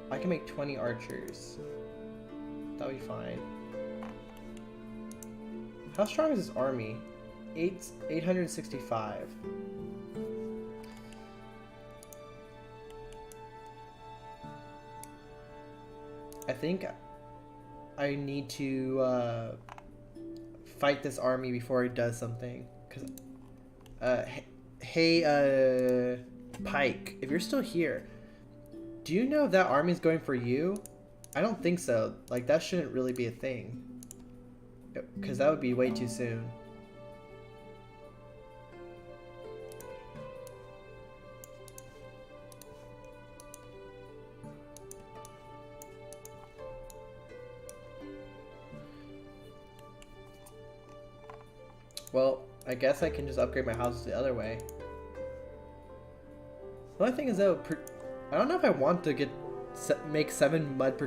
I can make 20 archers. That'll be fine. How strong is this army? 865. I think I need to fight this army before it does something. Cause, hey, Pike, if you're still here, do you know if that army's going for you? I don't think so. Like, that shouldn't really be a thing. Because that would be way too soon. Well, I guess I can just upgrade my houses the other way. The only thing is though, I don't know if I want to make 7 mud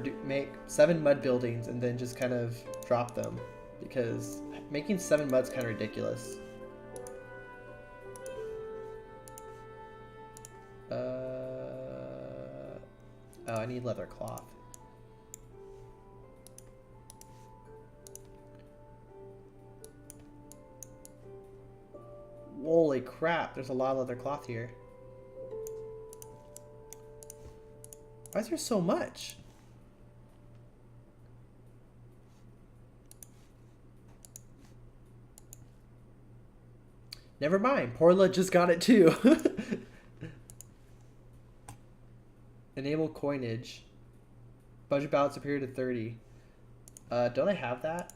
buildings and then just kind of drop them, because making 7 mud's kind of ridiculous. Oh, I need leather cloth. Holy crap, there's a lot of leather cloth here. Why is there so much? Never mind, Porla just got it too. Enable coinage. Budget balance superior to 30. Don't I have that?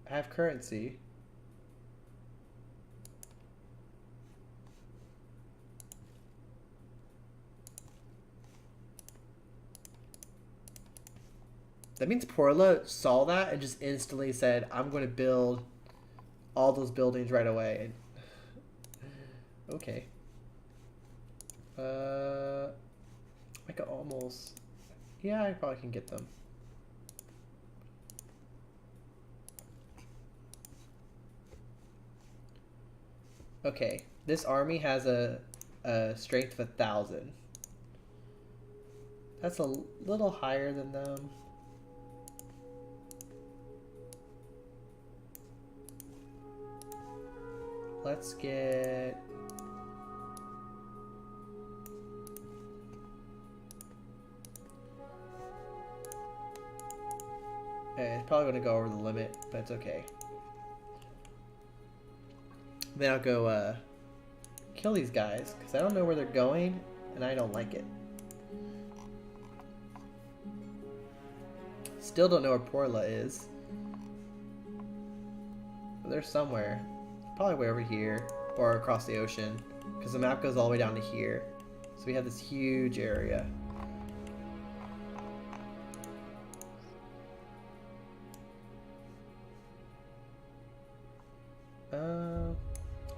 I have currency. That means Porla saw that and just instantly said, I'm going to build all those buildings right away. Okay. I could almost... Yeah, I probably can get them. Okay, this army has a strength of 1,000. That's a little higher than them. let's get... Okay, it's probably going to go over the limit, but it's okay. Then I'll go kill these guys, because I don't know where they're going, and I don't like it. Still don't know where Porla is. But they're somewhere. Probably way over here, or across the ocean, because the map goes all the way down to here. So we have this huge area.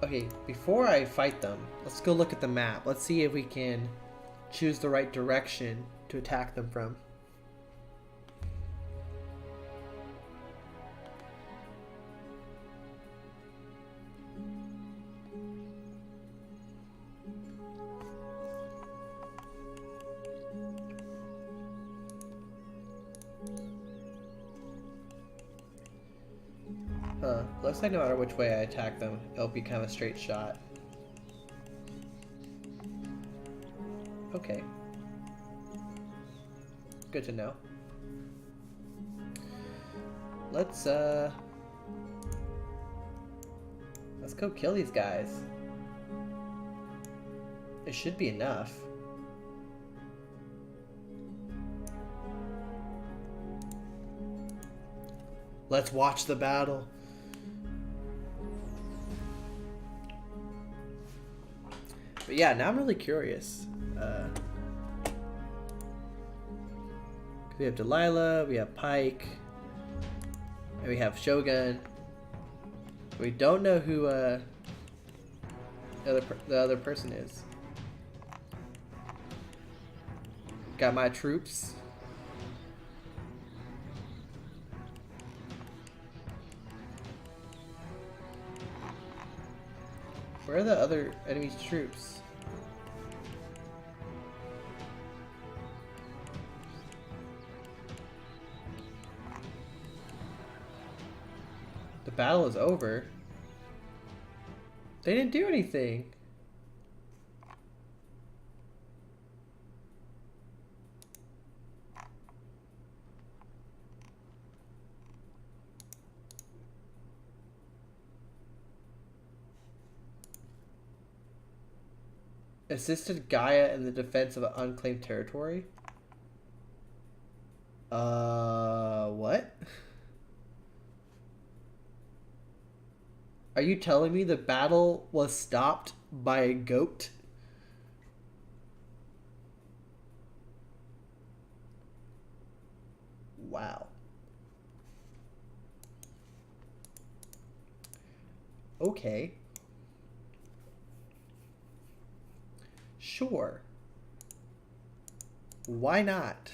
Okay, before I fight them, let's go look at the map. Let's see if we can choose the right direction to attack them from. Looks like no matter which way I attack them, it'll be kind of a straight shot. Okay. Good to know. Let's go kill these guys. It should be enough. Let's watch the battle. But yeah, now I'm really curious. We have Delilah, we have Pike, and we have Shogun. We don't know who the other person is. Got my troops. Where are the other enemy's troops? The battle is over. They didn't do anything. Assisted Gaia in the defense of an unclaimed territory? What? Are you telling me the battle was stopped by a goat? Wow. Okay. Sure. Why not?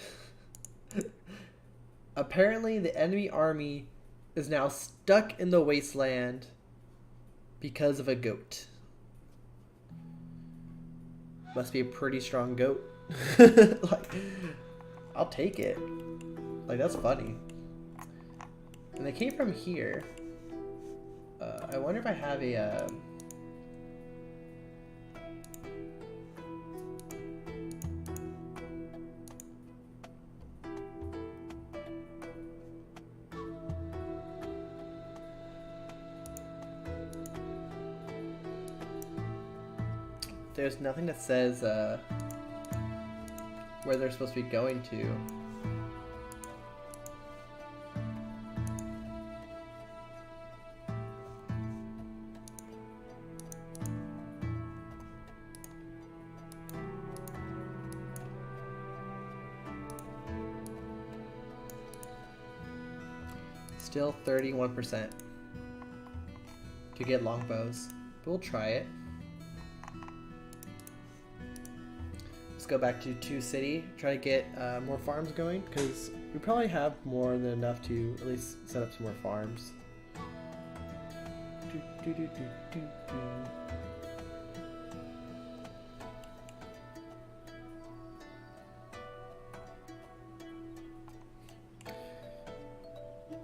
Apparently, the enemy army is now stuck in the wasteland because of a goat. Must be a pretty strong goat. Like, I'll take it. Like, that's funny. And they came from here. I wonder if I have a... There's nothing that says where they're supposed to be going to. Still 31% to get longbows, but we'll try it. Let's go back to 2 City, try to get more farms going, because we probably have more than enough to at least set up some more farms.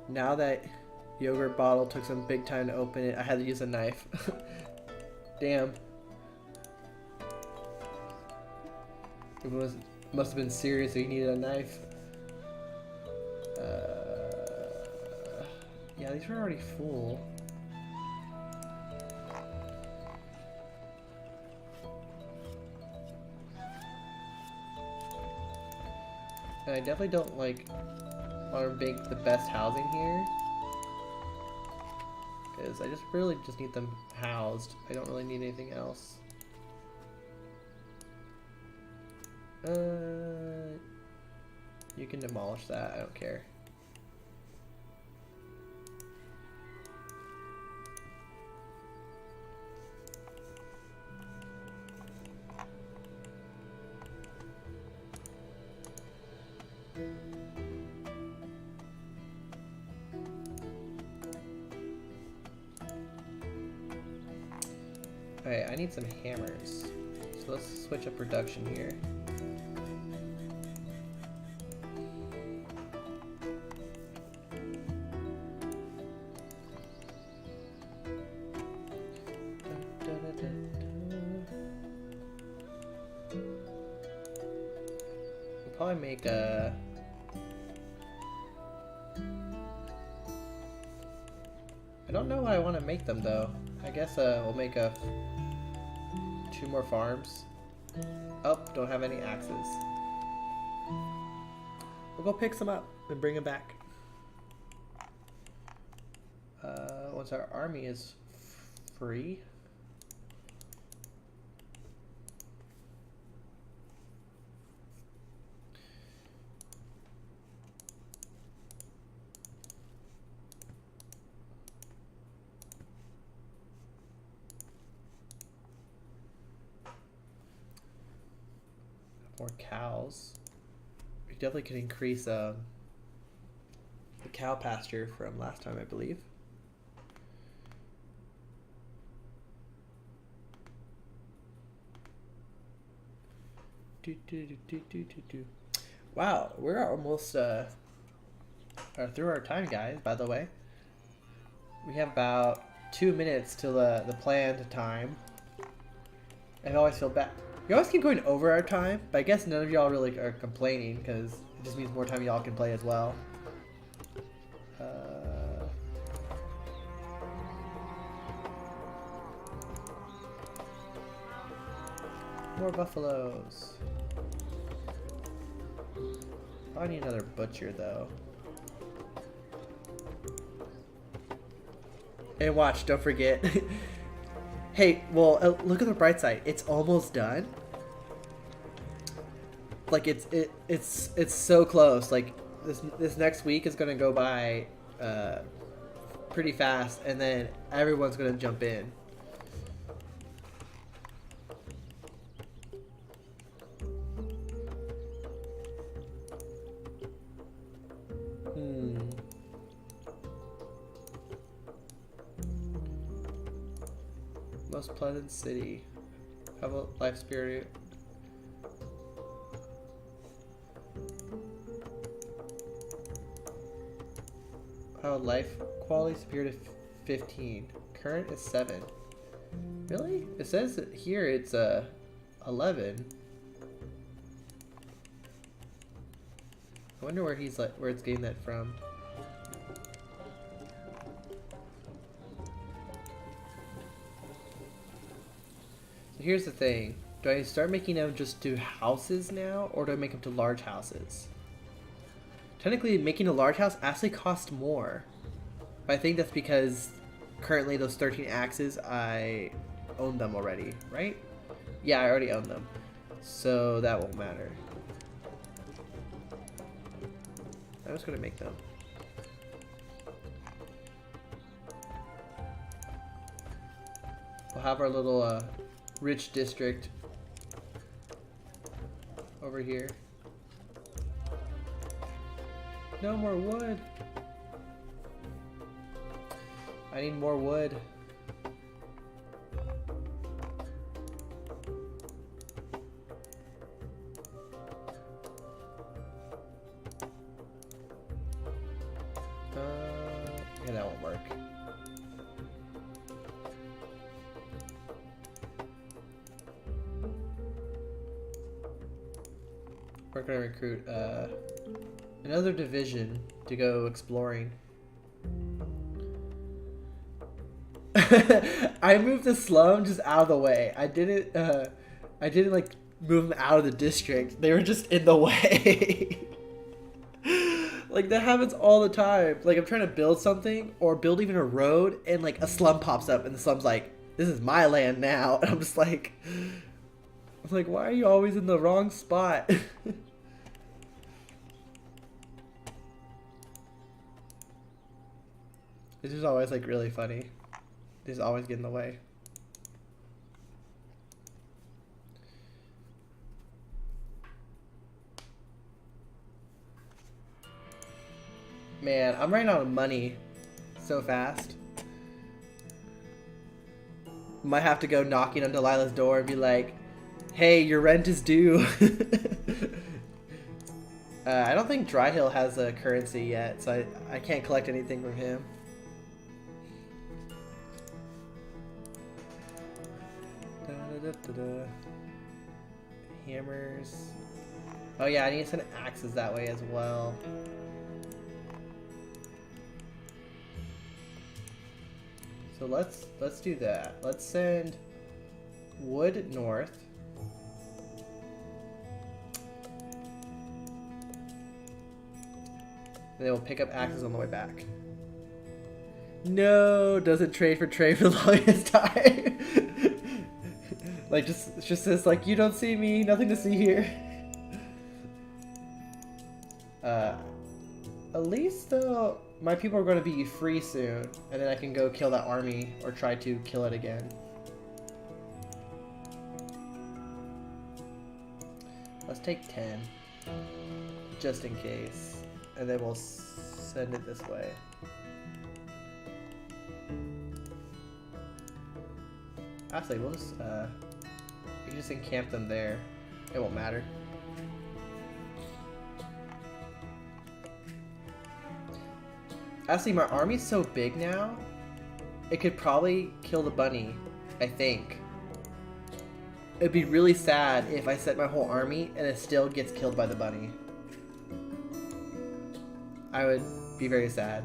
Now that yogurt bottle took some big time to open it, I had to use a knife. Damn. It must have been serious, so he needed a knife. Yeah, these were already full. And I definitely don't like want to make the best housing here, because I just really just need them housed. I don't really need anything else. You can demolish that. I don't care. Alright, I need some hammers. So let's switch up production here. We'll probably make a... I don't know what I want to make them though. I guess we'll make a 2 more farms. Oh, don't have any axes. We'll go pick some up and bring them back. Once our army is free. More cows. We definitely could increase the cow pasture from last time, I believe. Wow, we're almost through our time, guys. By the way, we have about 2 minutes till the planned time. I always feel bad. We always keep going over our time, but I guess none of y'all really are complaining because it just means more time y'all can play as well. More buffaloes. Probably need another butcher though. And watch, don't forget. Hey, well, look at the bright side. It's almost done. Like it's so close. Like this next week is gonna go by pretty fast, and then everyone's gonna jump in. Most pleasant city. How about life spirit? How about life quality spirit of 15. Current is 7. Really? It says that here it's 11. I wonder where he's like where it's getting that from. Here's the thing. Do I start making them just to houses now, or do I make them to large houses? Technically, making a large house actually costs more. But I think that's because currently those 13 axes, I own them already, right? Yeah, I already own them. So that won't matter. I'm just gonna make them. We'll have our little rich district over here. No more wood. I need more wood. Yeah, that won't work. we're gonna recruit another division to go exploring. I moved the slum just out of the way. I didn't like move them out of the district. They were just in the way. Like that happens all the time. Like I'm trying to build something or build even a road and like a slum pops up and the slum's like, this is my land now. And I'm like, why are you always in the wrong spot? This is always like really funny. They just always get in the way. Man, I'm running out of money so fast. Might have to go knocking on Delilah's door and be like, hey, your rent is due. I don't think Dry Hill has a currency yet, so I can't collect anything from him. Hammers. Oh yeah, I need to send axes that way as well. So let's do that. Let's send wood north. And then we'll pick up axes on the way back. No, doesn't trade for the longest time. Like it just says like, you don't see me, nothing to see here. At least though, my people are going to be free soon, and then I can go kill that army or try to kill it again. Let's take 10, just in case, and then we'll send it this way. Actually, we'll just we can just encamp them there. It won't matter. Actually, my army's so big now, it could probably kill the bunny, I think. It'd be really sad if I set my whole army and it still gets killed by the bunny. I would be very sad.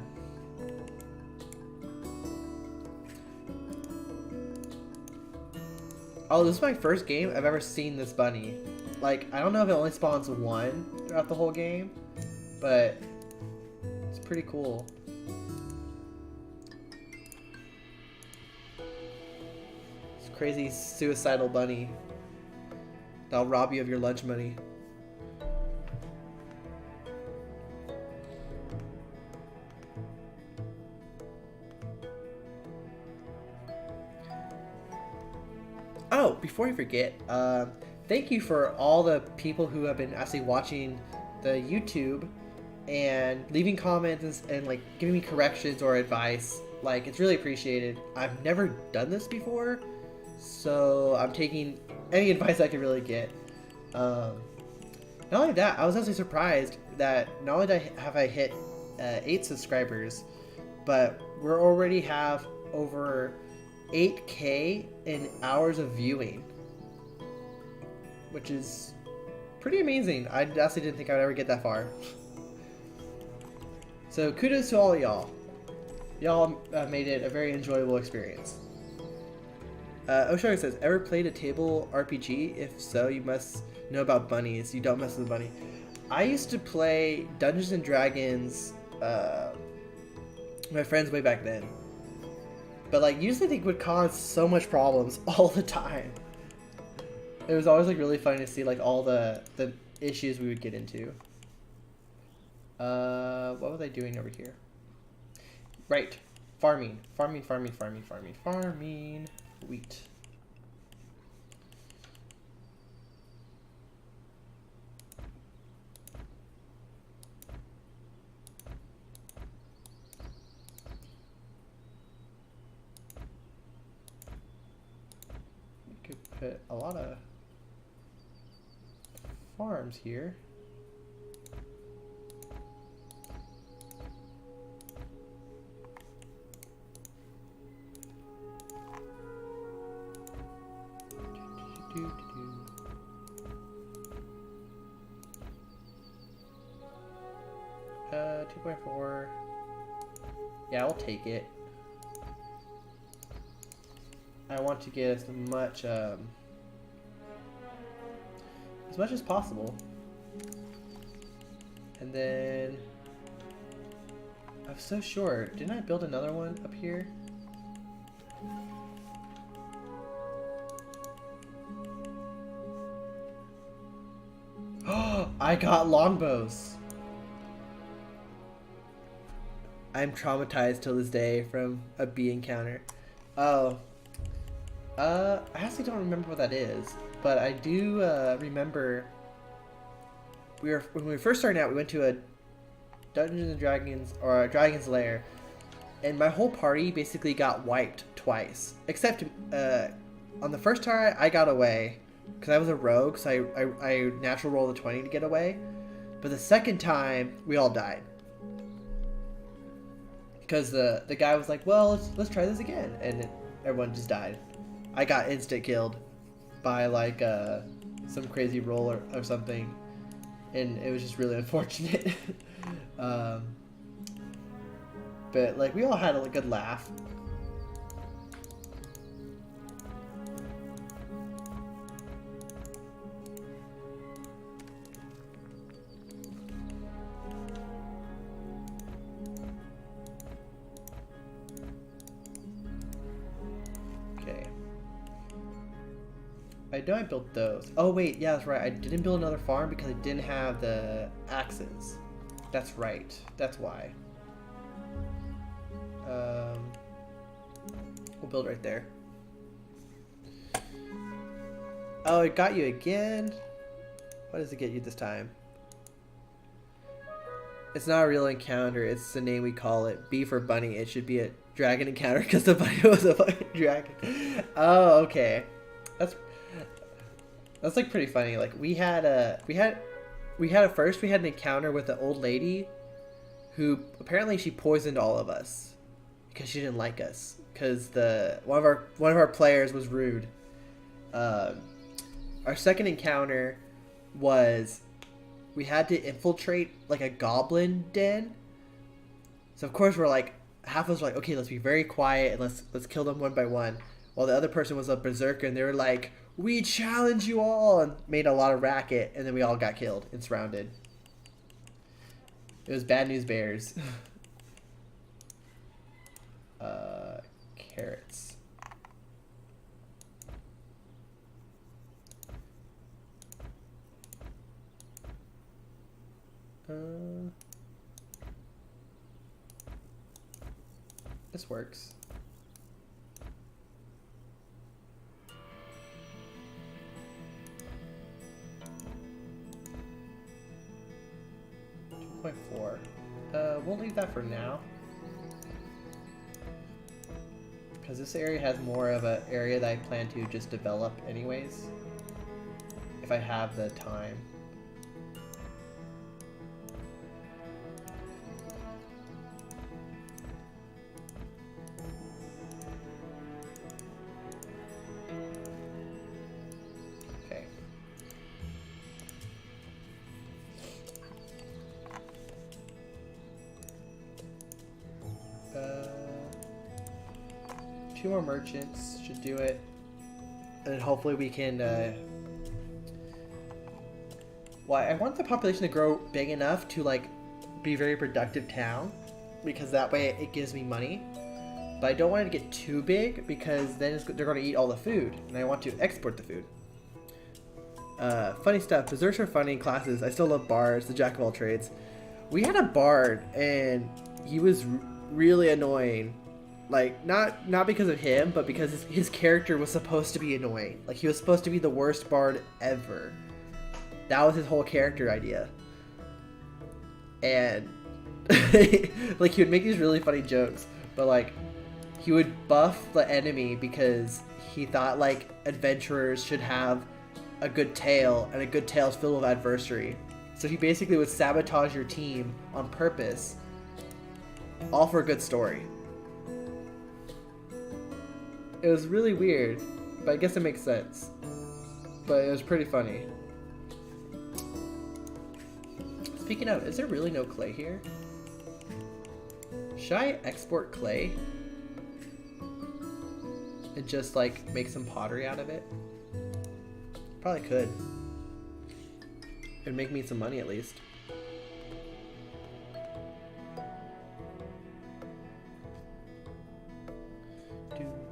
Oh, this is my first game I've ever seen this bunny. Like, I don't know if it only spawns one throughout the whole game, but it's pretty cool. Crazy suicidal bunny that'll rob you of your lunch money. Oh, before I forget, thank you for all the people who have been actually watching the YouTube and leaving comments and like giving me corrections or advice. Like, it's really appreciated. I've never done this before, so I'm taking any advice I can really get. Not only that, I was actually surprised that not only have I hit 8 subscribers, but we already have over 8K in hours of viewing, which is pretty amazing. I honestly didn't think I'd ever get that far. So kudos to all of y'all. Y'all made it a very enjoyable experience. Oshoga says, ever played a table RPG? If so, you must know about bunnies. You don't mess with a bunny. I used to play Dungeons and Dragons, my friends way back then. But like, usually they would cause so much problems all the time. It was always like really funny to see like all the issues we would get into. What was I doing over here? Right. Farming. Wheat. We could put a lot of farms here. 2.4. Yeah, I'll take it. I want to get as much as possible. And then I'm so short. Didn't I build another one up here? Oh, I got longbows. I'm traumatized till this day from a bee encounter. Oh. I actually don't remember what that is, but I do remember when we were first starting out, we went to a Dungeons and Dragons or a Dragon's Lair, and my whole party basically got wiped twice. Except on the first time I got away because I was a rogue, so I natural rolled a 20 to get away. But the second time we all died because the guy was like, "Well, let's try this again," and everyone just died. I got instant killed by like some crazy roll or something, and it was just really unfortunate. But like we all had a good laugh. I know I built those. Oh wait, yeah, that's right. I didn't build another farm because I didn't have the axes. That's right. That's why. We'll build right there. Oh, it got you again? What does it get you this time? It's not a real encounter. It's the name we call it. B for bunny. It should be a dragon encounter because the bunny was a fucking dragon. Oh, okay. That's like pretty funny. Like we had an encounter with an old lady who apparently she poisoned all of us because she didn't like us because one of our players was rude. Our second encounter was we had to infiltrate like a goblin den. So of course we're like half of us were like, okay, let's be very quiet and let's kill them one by one. While the other person was a berserker and they were like, "We challenge you all," and made a lot of racket, and then we all got killed and surrounded. It was bad news bears. Carrots. This works. .4. We'll leave that for now. Because this area has more of an area that I plan to just develop anyways. If I have the time. Okay. 2 more merchants should do it, and hopefully we can well, I want the population to grow big enough to like be a very productive town, because that way it gives me money, but I don't want it to get too big because then they're going to eat all the food and I want to export the food. Funny stuff. Berserks are funny classes. I still love bards, the jack of all trades. We had a bard and he was really annoying. Like, not because of him, but because his character was supposed to be annoying. Like, he was supposed to be the worst bard ever. That was his whole character idea. And, like, he would make these really funny jokes, but, like, he would buff the enemy because he thought, like, adventurers should have a good tale, and a good tale is filled with adversity. So he basically would sabotage your team on purpose, all for a good story. It was really weird, but I guess it makes sense. But it was pretty funny. Speaking of, is there really no clay here? Should I export clay? And just like make some pottery out of it? Probably could. It'd make me some money at least.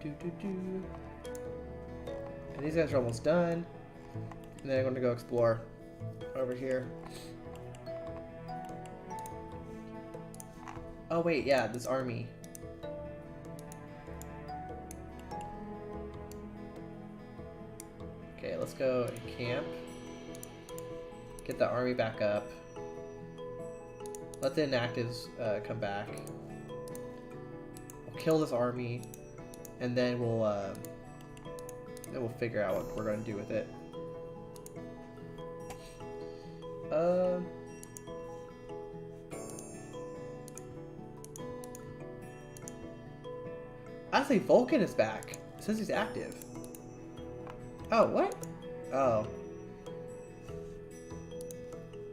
And these guys are almost done. And then I'm going to go explore over here. Oh wait, yeah, this army. Okay, let's go and camp. Get the army back up. Let the inactives come back. We'll kill this army, and then we'll figure out what we're gonna do with it. I think Vulcan is back. It says he's active. Oh, what? Oh.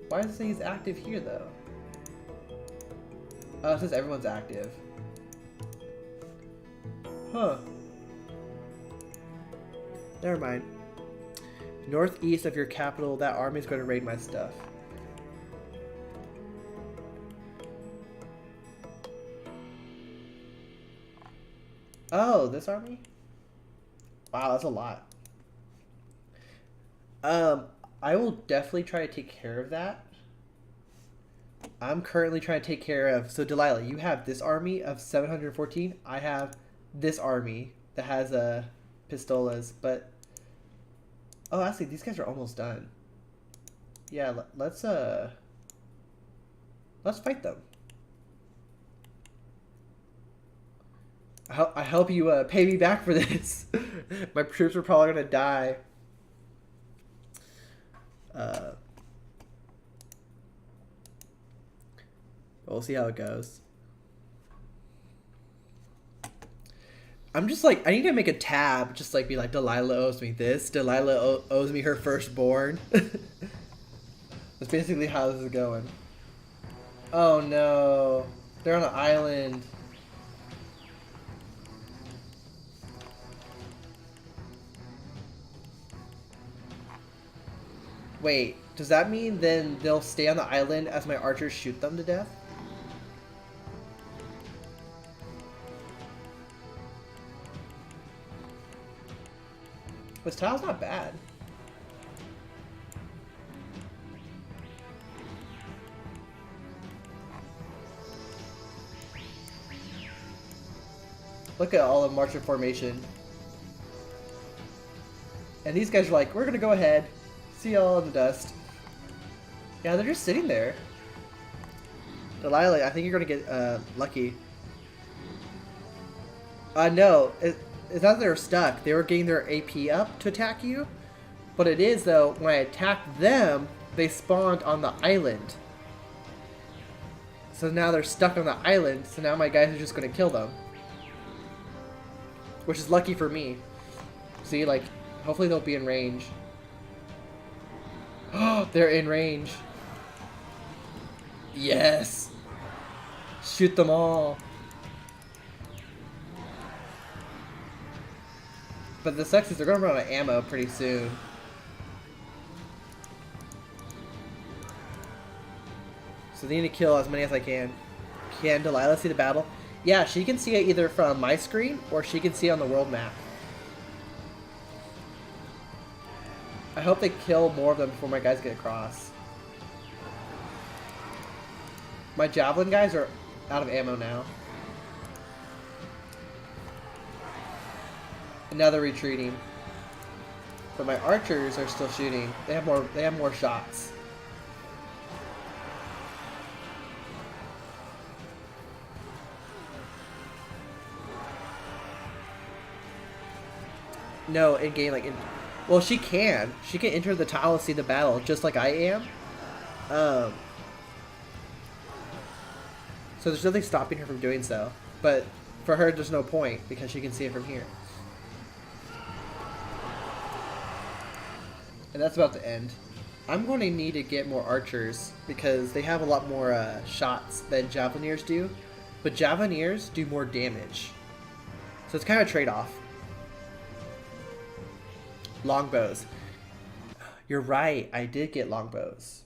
Why does it say he's active here, though? Oh, it says everyone's active. Huh. Never mind. Northeast of your capital, that army's going to raid my stuff. Oh, this army? Wow, that's a lot. I will definitely try to take care of that. I'm currently trying to take care of... So, Delilah, you have this army of 714. I have this army that has pistolas, but... Oh, actually, these guys are almost done. Yeah, let's fight them. I hope you pay me back for this. My troops are probably gonna die. We'll see how it goes. I'm just like, I need to make a tab, just like be like, Delilah owes me this. Delilah owes me her firstborn. That's basically how this is going. Oh no, they're on an island. Wait, does that mean then they'll stay on the island as my archers shoot them to death? This tile's not bad. Look at all of marching formation. And these guys are like, we're gonna go ahead. See y'all in the dust. Yeah, they're just sitting there. Delilah, I think you're gonna get lucky. No, it's not that they're stuck. They were getting their AP up to attack you. But it is, though, when I attacked them, they spawned on the island. So now they're stuck on the island, so now my guys are just gonna kill them. Which is lucky for me. See, like, hopefully they'll be in range. Oh, they're in range. Yes! Shoot them all. But the sucks is they're gonna run out of ammo pretty soon. So they need to kill as many as I can. Can Delilah see the battle? Yeah, she can see it either from my screen or she can see it on the world map. I hope they kill more of them before my guys get across. My javelin guys are out of ammo now. And now they're retreating. But my archers are still shooting. They have more shots. No, in game, like well, she can. She can enter the tile and see the battle, just like I am. So there's nothing stopping her from doing so. But for her, there's no point because she can see it from here. And that's about to end. I'm going to need to get more archers because they have a lot more shots than Javelineers do. But Javelineers do more damage. So it's kind of a trade-off. Longbows. You're right. I did get longbows.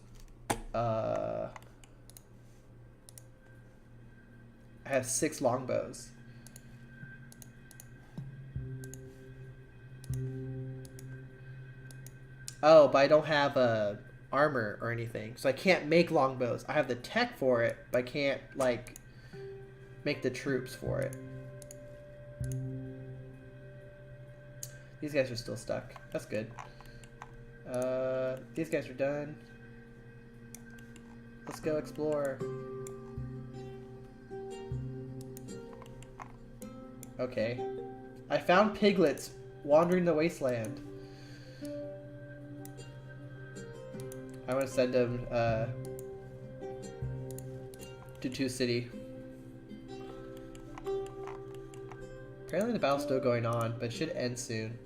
I have 6 longbows. Oh, but I don't have armor or anything, so I can't make longbows. I have the tech for it, but I can't like make the troops for it. These guys are still stuck. That's good. These guys are done. Let's go explore. Okay. I found piglets wandering the wasteland. I want to send them to 2 City. Apparently the battle's still going on, but it should end soon.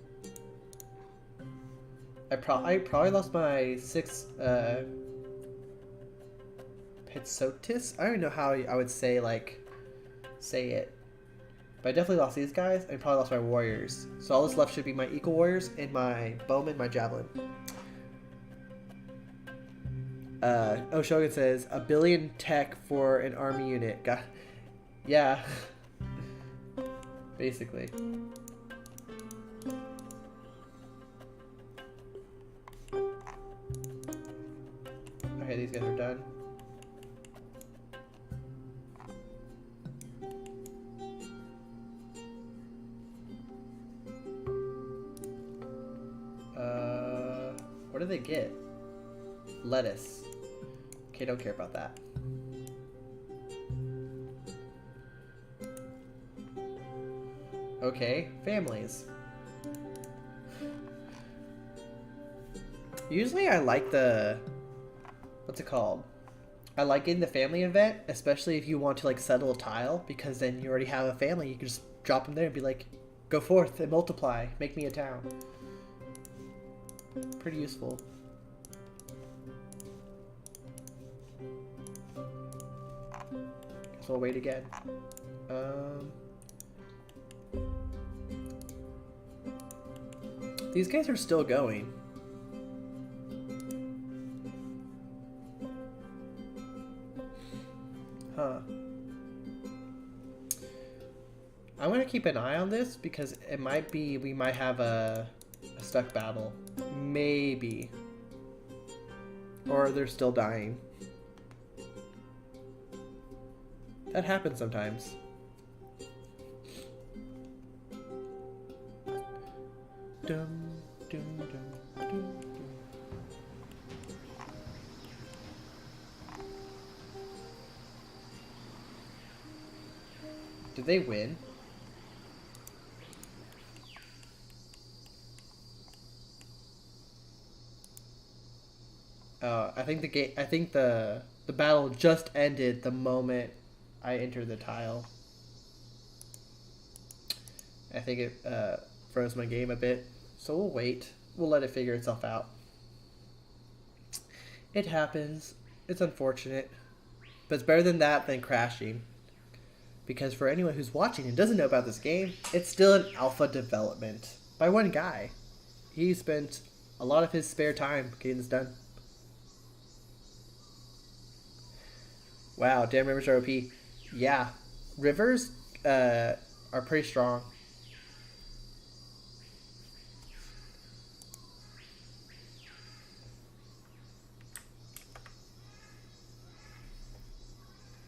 I probably lost my 6 Pitsotis? I don't even know how I would say it. But I definitely lost these guys, and probably lost my warriors. So all that's left should be my equal warriors and my bowman, my javelin. Shogun says, 1 billion tech for an army unit. God. Yeah. Basically. Okay, these guys are done. What do they get? Lettuce. Okay, don't care about that. Okay, families. Usually I like the... What's it called? I like getting the family event, especially if you want to like settle a tile, because then you already have a family. You can just drop them there and be like, go forth and multiply. Make me a town. Pretty useful. Guess we'll wait again. These guys are still going. Huh. I'm gonna keep an eye on this because it might be we might have a stuck battle. Maybe. Or they're still dying. That happens sometimes. Dum, dum, dum, dum, dum. Did they win? I think the game. I think the battle just ended the moment I entered the tile. I think it froze my game a bit, so we'll wait. We'll let it figure itself out. It happens. It's unfortunate, but it's better than that than crashing. Because for anyone who's watching and doesn't know about this game, it's still in alpha development by one guy. He spent a lot of his spare time getting this done. Wow, damn rivers are OP. Yeah, rivers are pretty strong.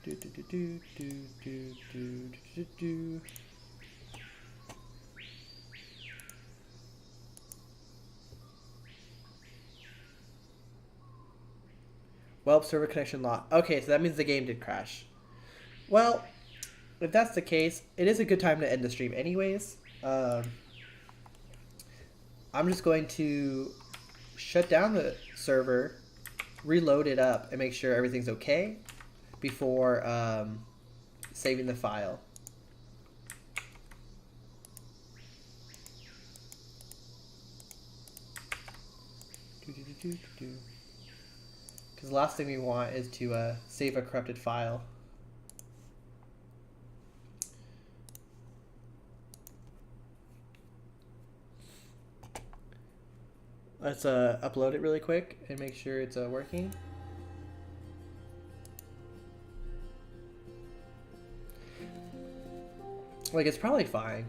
Do, do, do, do, do, do, do, do, do. Well, server connection lost. Okay, so that means the game did crash. Well, if that's the case, it is a good time to end the stream anyways. I'm just going to shut down the server, reload it up, and make sure everything's okay before saving the file. Do, do, do, do, do. Because the last thing we want is to save a corrupted file. Let's upload it really quick and make sure it's working. Like, it's probably fine.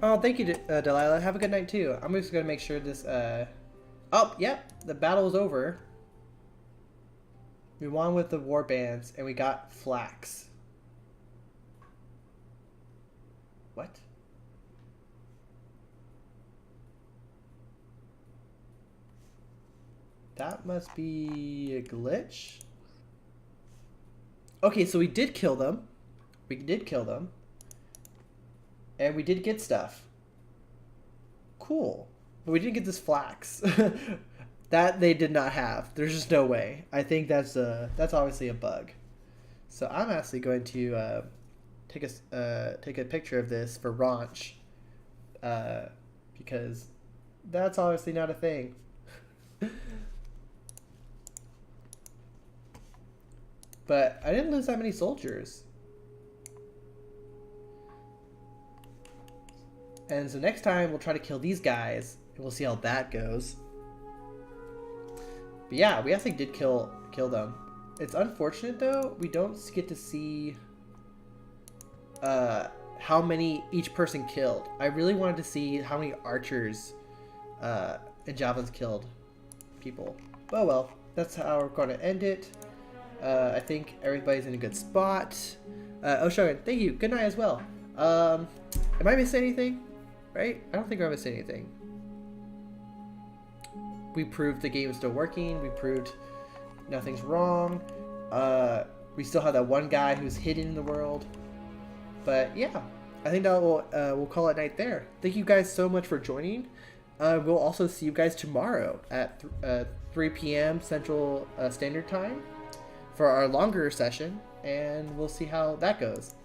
Oh, thank you, Delilah. Have a good night, too. I'm just going to make sure this... Oh, yep. The battle is over. We won with the war bands, and we got flax. What? That must be a glitch. Okay, so we did kill them. We did kill them. And we did get stuff. Cool. But we didn't get this flax. That they did not have. There's just no way. I think that's obviously a bug. So I'm actually going to take a picture of this for Raunch. Because that's obviously not a thing. But I didn't lose that many soldiers. And so next time we'll try to kill these guys, and we'll see how that goes. But yeah, we actually did kill them. It's unfortunate though, we don't get to see how many each person killed. I really wanted to see how many archers and javelins killed people. Oh well, that's how we're going to end it. I think everybody's in a good spot. Shogun, thank you. Good night as well. Am I missing anything? Right? I don't think I missed anything. We proved the game is still working. We proved nothing's wrong. We still have that one guy who's hidden in the world. But yeah, I think that we'll call it night there. Thank you guys so much for joining. We'll also see you guys tomorrow at 3 p.m. Central Standard Time for our longer session, and we'll see how that goes.